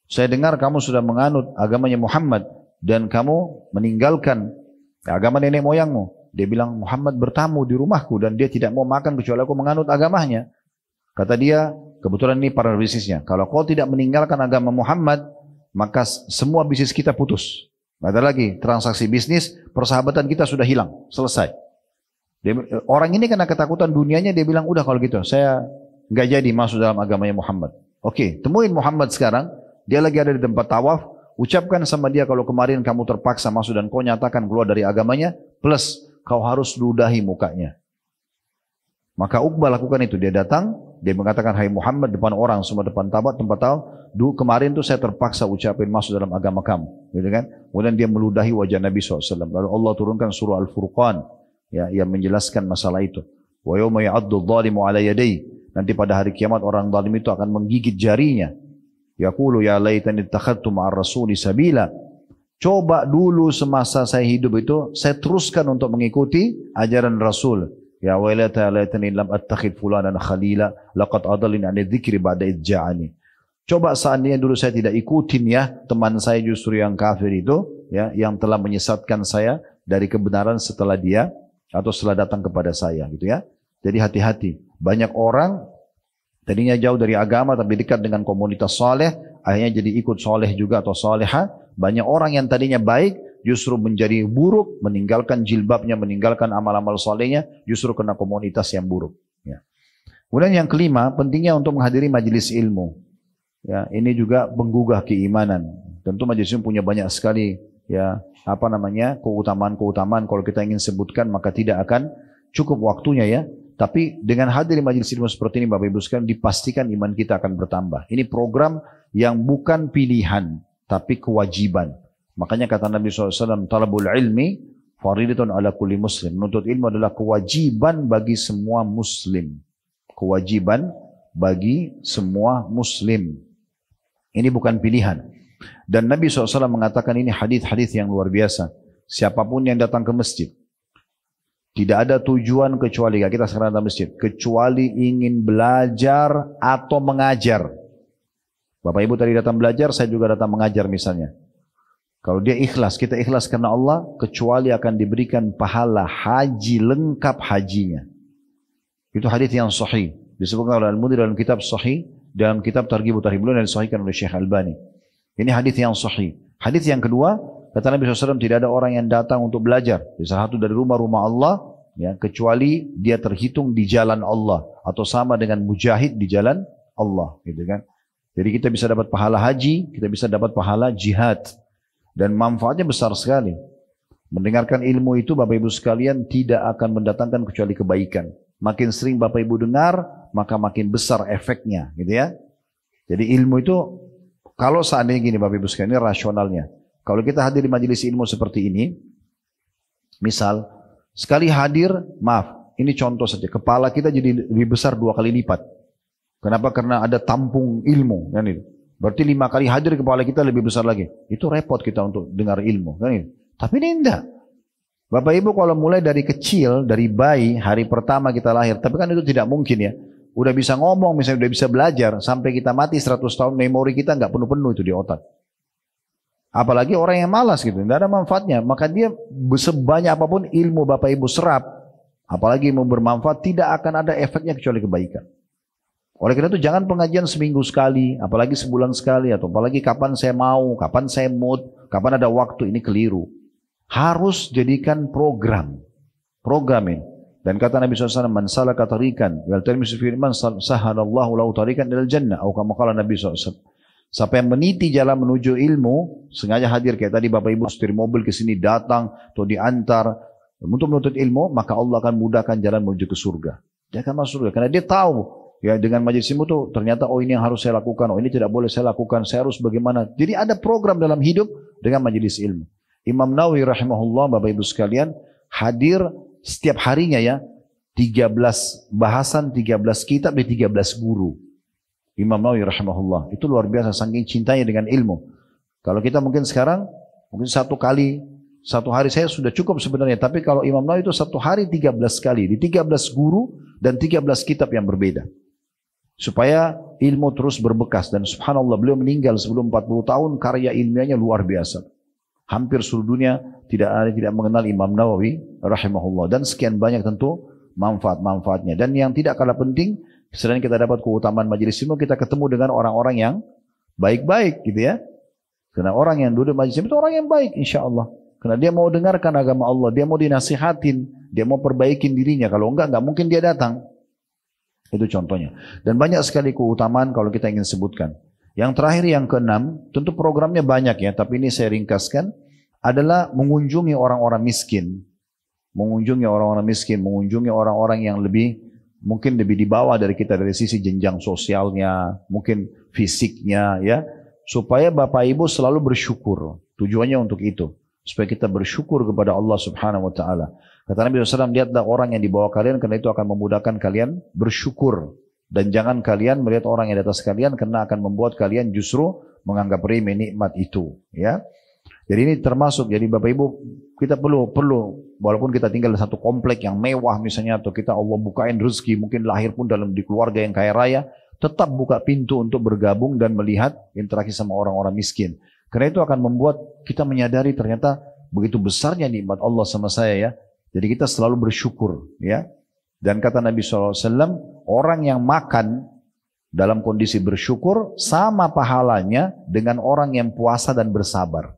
saya dengar kamu sudah menganut agamanya Muhammad. Dan kamu meninggalkan agama nenek moyangmu. Dia bilang Muhammad bertamu di rumahku dan dia tidak mau makan kecuali aku menganut agamanya. Kata dia, kebetulan ini para bisnisnya. Kalau kau tidak meninggalkan agama Muhammad, maka semua bisnis kita putus. Tidak ada lagi transaksi bisnis, persahabatan kita sudah hilang, selesai. Orang ini karena ketakutan dunianya dia bilang, udah kalau gitu, saya nggak jadi masuk dalam agamanya Muhammad. Oke, temuin Muhammad sekarang. Dia lagi ada di tempat tawaf. Ucapkan sama dia kalau kemarin kamu terpaksa masuk dan kau nyatakan keluar dari agamanya, plus kau harus ludahi mukanya. Maka Uqbah lakukan itu. Dia datang, dia mengatakan, hai Muhammad, depan orang, semua depan tempat tahu, dulu kemarin tuh saya terpaksa ucapin masuk dalam agama kamu. Gitu kan? Kemudian dia meludahi wajah Nabi SAW. Lalu Allah turunkan surah Al-Furqan. ya, yang menjelaskan masalah itu. Wa yawma ya'addu adh-dhalimu 'ala yadayhi. Nanti pada hari kiamat orang zalim itu akan menggigit jarinya. Yaqulu ya laitani ittakhadtu ma'ar rasuli sabila. Coba dulu semasa saya hidup itu saya teruskan untuk mengikuti ajaran Rasul. Ya wailata laitani lam attakhid fulanan khalila laqad adallani 'ani dzikri ba'da idh ja'ani. Coba seandainya dulu saya tidak ikutin ya teman saya justru yang kafir itu, ya, yang telah menyesatkan saya dari kebenaran setelah dia atau setelah datang kepada saya, gitu ya. Jadi hati-hati. Banyak orang tadinya jauh dari agama tapi dekat dengan komunitas soleh, akhirnya jadi ikut soleh juga atau soleha. Banyak orang yang tadinya baik justru menjadi buruk, meninggalkan jilbabnya, meninggalkan amal-amal solehnya, justru kena komunitas yang buruk. Ya. Kemudian yang kelima, pentingnya untuk menghadiri majelis ilmu. Ya, ini juga menggugah keimanan. Tentu majelis ilmu punya banyak sekali ya keutamaan-keutamaan. Kalau kita ingin sebutkan maka tidak akan cukup waktunya ya. Tapi dengan hadir di majelis ilmu seperti ini Bapak Ibu sekalian, dipastikan iman kita akan bertambah. Ini program yang bukan pilihan tapi kewajiban. Makanya kata Nabi SAW, talabul ilmi faridatun ala kulli muslim. Menuntut ilmu adalah kewajiban bagi semua muslim. Kewajiban bagi semua muslim. Ini bukan pilihan. Dan Nabi SAW mengatakan ini hadis-hadis yang luar biasa. Siapapun yang datang ke masjid, tidak ada tujuan kecuali, kita sekarang datang ke masjid, kecuali ingin belajar atau mengajar. Bapak Ibu tadi datang belajar, saya juga datang mengajar misalnya. Kalau dia ikhlas, kita ikhlas karena Allah, kecuali akan diberikan pahala haji lengkap hajinya. Itu hadis yang sahih. Disebutkan oleh Al-Mudhir dalam kitab sahih, dalam kitab Targhib Tarhib dan disahihkan oleh Syekh Albani. Ini hadis yang sahih. Hadis yang kedua, kata Nabi SAW, tidak ada orang yang datang untuk belajar di salah satu dari rumah-rumah Allah, ya, kecuali dia terhitung di jalan Allah atau sama dengan mujahid di jalan Allah, gitu kan? Jadi kita bisa dapat pahala haji, kita bisa dapat pahala jihad, dan manfaatnya besar sekali. Mendengarkan ilmu itu Bapak Ibu sekalian tidak akan mendatangkan kecuali kebaikan. Makin sering Bapak Ibu dengar, maka makin besar efeknya, gitu ya. Jadi ilmu itu, kalau seandainya gini Bapak Ibu sekalian, ini rasionalnya. Kalau kita hadir di majelis ilmu seperti ini, misal, sekali hadir, maaf, ini contoh saja, kepala kita jadi lebih besar 2 kali lipat. Kenapa? Karena ada tampung ilmu, kan itu. Berarti 5 kali hadir kepala kita lebih besar lagi. Itu repot kita untuk dengar ilmu, kan itu. Tapi ini enggak. Bapak Ibu kalau mulai dari kecil, dari bayi, hari pertama kita lahir, tapi kan itu tidak mungkin ya. Udah bisa ngomong, misalnya udah bisa belajar, sampai kita mati 100 tahun, memori kita nggak penuh-penuh itu di otak. Apalagi orang yang malas gitu, nggak ada manfaatnya. Maka dia sebanyak apapun ilmu Bapak Ibu serap, apalagi ilmu bermanfaat, tidak akan ada efeknya kecuali kebaikan. Oleh karena itu jangan pengajian seminggu sekali, apalagi sebulan sekali, atau apalagi kapan saya mau, kapan saya mood, kapan ada waktu, ini keliru. Harus jadikan programin. Dan kata Nabi SAW, man salaka tariqan yaltamisu fihi ilman sahalallahu lahu tariqan ilal jannah, atau kama qala Nabi SAW. Siapa yang meniti jalan menuju ilmu, sengaja hadir kayak tadi Bapak Ibu setir mobil ke sini datang atau diantar untuk menuntut ilmu, maka Allah akan mudahkan jalan menuju ke surga. Dia akan masuk surga karena dia tahu ya dengan majelis ilmu tuh ternyata oh ini yang harus saya lakukan, oh ini tidak boleh saya lakukan, saya harus bagaimana. Jadi ada program dalam hidup dengan majelis ilmu. Imam Nawawi rahimahullah Bapak Ibu sekalian hadir setiap harinya ya 13 bahasan, 13 kitab dari 13 guru. Imam Nawawi rahimahullah itu luar biasa saking cintanya dengan ilmu. Kalau kita mungkin sekarang mungkin satu hari saya sudah cukup sebenarnya, tapi kalau Imam Nawawi itu satu hari 13 kali di 13 guru dan 13 kitab yang berbeda. Supaya ilmu terus berbekas dan subhanallah beliau meninggal sebelum 40 tahun karya ilmiahnya luar biasa. Hampir seluruh dunia tidak mengenal Imam Nawawi rahimahullah dan sekian banyak tentu manfaat-manfaatnya. Dan yang tidak kalah penting, selain kita dapat keutamaan majelis ilmu, kita ketemu dengan orang-orang yang baik-baik gitu ya. Karena orang yang duduk majelis ilmu itu orang yang baik insyaallah. Karena dia mau dengarkan agama Allah, dia mau dinasihatin, dia mau perbaikin dirinya. Kalau enggak mungkin dia datang. Itu contohnya. Dan banyak sekali keutamaan kalau kita ingin sebutkan. Yang terakhir yang keenam, tentu programnya banyak ya, tapi ini saya ringkaskan, adalah mengunjungi orang-orang miskin. Mengunjungi orang-orang miskin, mengunjungi orang-orang yang mungkin lebih di bawah dari kita dari sisi jenjang sosialnya, mungkin fisiknya ya, supaya Bapak Ibu selalu bersyukur. Tujuannya untuk itu. supaya kita bersyukur kepada Allah Subhanahu wa taala. Kata Nabi SAW, lihatlah orang yang di bawah kalian karena itu akan memudahkan kalian bersyukur. Dan jangan kalian melihat orang yang di atas kalian karena akan membuat kalian justru menganggap remeh nikmat itu. Ya. Jadi ini termasuk, jadi Bapak Ibu, kita perlu walaupun kita tinggal di satu komplek yang mewah misalnya, atau kita Allah bukain rezeki, mungkin lahir pun di keluarga yang kaya raya, tetap buka pintu untuk bergabung dan melihat interaksi sama orang-orang miskin. Karena itu akan membuat kita menyadari ternyata begitu besarnya nikmat Allah sama saya ya. Jadi kita selalu bersyukur ya. Dan kata Nabi SAW, orang yang makan dalam kondisi bersyukur sama pahalanya dengan orang yang puasa dan bersabar.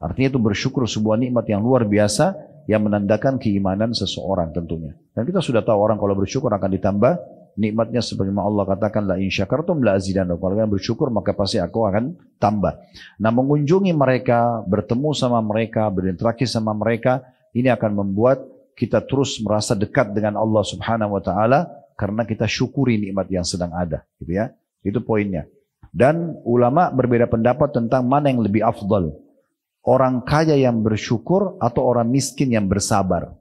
Artinya itu bersyukur sebuah nikmat yang luar biasa yang menandakan keimanan seseorang tentunya. Dan kita sudah tahu orang kalau bersyukur akan ditambah nikmatnya sebagaimana Allah katakan la in syakartum la azidannakum. Kalau kalian bersyukur maka pasti aku akan tambah. Nah, mengunjungi mereka, bertemu sama mereka, berinteraksi sama mereka, ini akan membuat kita terus merasa dekat dengan Allah Subhanahu wa taala karena kita syukuri nikmat yang sedang ada, gitu ya. Itu poinnya. Dan ulama berbeda pendapat tentang mana yang lebih afdal. Orang kaya yang bersyukur atau orang miskin yang bersabar.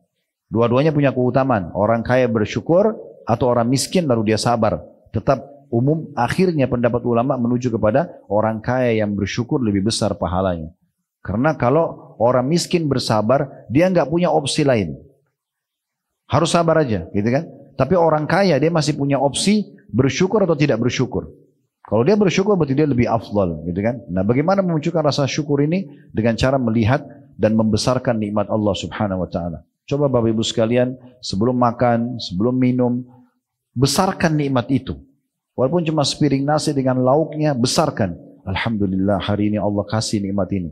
Dua-duanya punya keutamaan. Orang kaya bersyukur atau orang miskin lalu dia sabar. Tetap umum akhirnya pendapat ulama menuju kepada orang kaya yang bersyukur lebih besar pahalanya. Karena kalau orang miskin bersabar, dia nggak punya opsi lain. Harus sabar aja, gitu kan? Tapi orang kaya dia masih punya opsi bersyukur atau tidak bersyukur. Kalau dia bersyukur berarti dia lebih afdal, gitu kan? Nah, bagaimana memunculkan rasa syukur ini? Dengan cara melihat dan membesarkan nikmat Allah Subhanahu wa taala. Coba Bapak Ibu sekalian, sebelum makan, sebelum minum, besarkan nikmat itu. Walaupun cuma sepiring nasi dengan lauknya, besarkan. Alhamdulillah hari ini Allah kasih nikmat ini.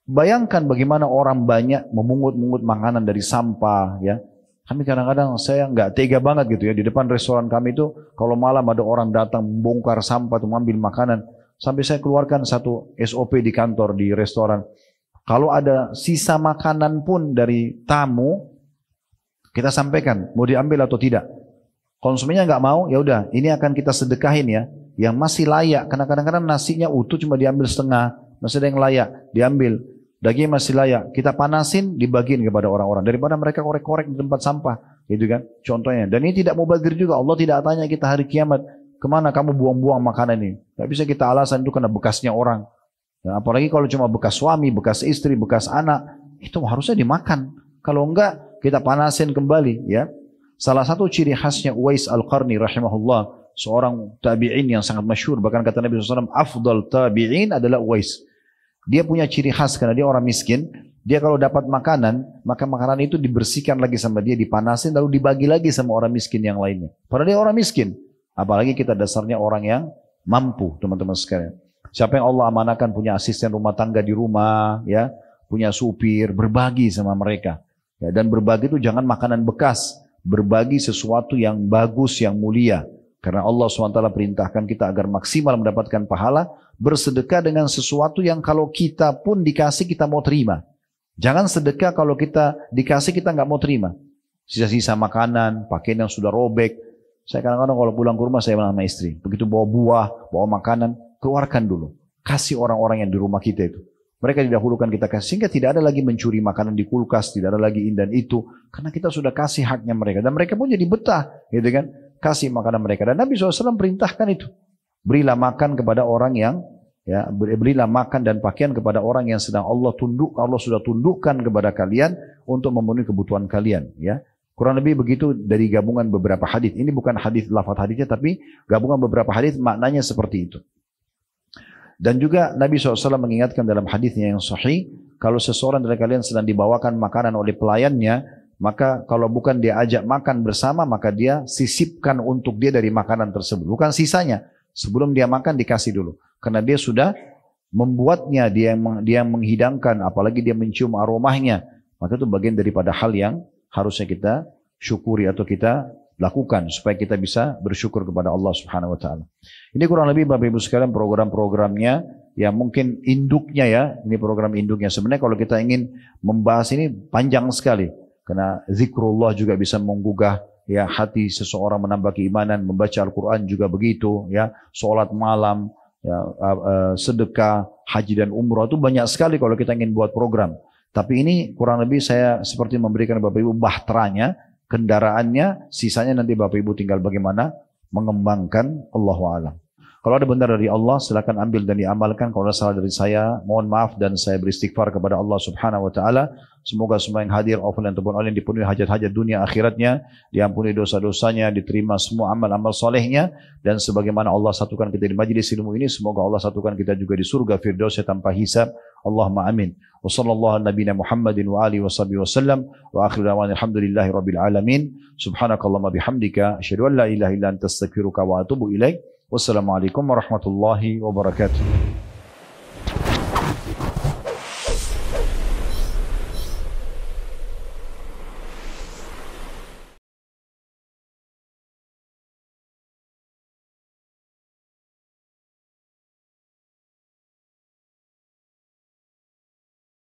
Bayangkan bagaimana orang banyak memungut-mungut makanan dari sampah, ya. Kami kadang-kadang saya nggak tega banget gitu ya, di depan restoran kami itu kalau malam ada orang datang membongkar sampah atau mengambil makanan, sampai saya keluarkan satu SOP di kantor di restoran. Kalau ada sisa makanan pun dari tamu, kita sampaikan mau diambil atau tidak. Konsumennya nggak mau, ya udah ini akan kita sedekahin ya, yang masih layak. Karena kadang-kadang nasinya utuh cuma diambil setengah, masih ada yang layak diambil. Daging masih layak, kita panasin, dibagiin kepada orang-orang. Daripada mereka korek-korek di tempat sampah, gitu kan? Contohnya. Dan ini tidak mubazir juga. Allah tidak tanya kita hari kiamat, kemana kamu buang-buang makanan ini? Gak bisa kita alasan itu karena bekasnya orang. Dan apalagi kalau cuma bekas suami, bekas istri, bekas anak, itu harusnya dimakan. Kalau enggak, kita panasin kembali, ya. Salah satu ciri khasnya Uwais Al-Qarni rahimahullah, seorang tabi'in yang sangat masyhur. Bahkan kata Nabi SAW, afdal tabi'in adalah Uwais. Dia punya ciri khas karena dia orang miskin. Dia kalau dapat makanan, maka makanan itu dibersihkan lagi sama dia, dipanasin, lalu dibagi lagi sama orang miskin yang lainnya. Padahal dia orang miskin. Apalagi kita dasarnya orang yang mampu, teman-teman sekalian. Siapa yang Allah amanahkan punya asisten rumah tangga di rumah, ya, punya supir, berbagi sama mereka. Ya, dan berbagi itu jangan makanan bekas, berbagi sesuatu yang bagus, yang mulia. Karena Allah SWT perintahkan kita agar maksimal mendapatkan pahala, bersedekah dengan sesuatu yang kalau kita pun dikasih kita mau terima. Jangan sedekah kalau kita dikasih kita nggak mau terima. Sisa-sisa makanan, pakaian yang sudah robek. Saya kadang-kadang kalau pulang ke rumah saya bilang sama istri, begitu bawa buah, bawa makanan, keluarkan dulu. Kasih orang-orang yang di rumah kita itu. Mereka didahulukan kita kasih, sehingga tidak ada lagi mencuri makanan di kulkas, tidak ada lagi ini dan itu. Karena kita sudah kasih haknya mereka. Dan mereka pun jadi betah, gitu kan. Kasih makanan mereka. Dan Nabi SAW perintahkan itu. Berilah makan kepada orang yang, ya, berilah makan dan pakaian kepada orang yang sedang Allah sudah tundukkan kepada kalian untuk memenuhi kebutuhan kalian, ya. Kurang lebih begitu dari gabungan beberapa hadis. Ini bukan hadis lafaz hadisnya, tapi gabungan beberapa hadis maknanya seperti itu. Dan juga Nabi SAW mengingatkan dalam hadisnya yang sahih, kalau seseorang dari kalian sedang dibawakan makanan oleh pelayannya, maka kalau bukan dia ajak makan bersama, maka dia sisipkan untuk dia dari makanan tersebut. Bukan sisanya. Sebelum dia makan dikasih dulu. Karena dia sudah membuatnya, dia yang menghidangkan, apalagi dia mencium aromanya. Maka itu bagian daripada hal yang harusnya kita syukuri atau kita lakukan supaya kita bisa bersyukur kepada Allah Subhanahu wa taala. Ini kurang lebih Bapak Ibu sekalian program-programnya yang mungkin induknya ya, ini program induknya. Sebenarnya kalau kita ingin membahas ini panjang sekali. Karena zikrullah juga bisa menggugah ya hati seseorang, menambah keimanan, membaca Al-Quran juga begitu ya, sholat malam, ya, sedekah, haji dan umrah itu banyak sekali kalau kita ingin buat program. Tapi ini kurang lebih saya seperti memberikan Bapak Ibu bahteranya, kendaraannya, sisanya nanti Bapak Ibu tinggal bagaimana mengembangkan, Allahu a'lam. Kalau ada benar dari Allah, silakan ambil dan diamalkan. Kalau ada salah dari saya, mohon maaf dan saya beristighfar kepada Allah Subhanahu wa taala. Semoga semua yang hadir offline ataupun online dipenuhi hajat-hajat dunia akhiratnya, diampuni dosa-dosanya, diterima semua amal-amal solehnya, dan sebagaimana Allah satukan kita di majlis ilmu ini, semoga Allah satukan kita juga di surga Firdaus tanpa hisab. Allahumma amin. Wa sallallahu ala nabiyina Muhammadin wa alihi wa sahbihi wasallam wa akhiru da'wana alhamdulillahi rabbil alamin. Subhanakallahumma bihamdika asyhadu an la ilaha illa anta astaghfiruka wa atubu ilaik. Wassalamualaikum warahmatullahi wabarakatuh.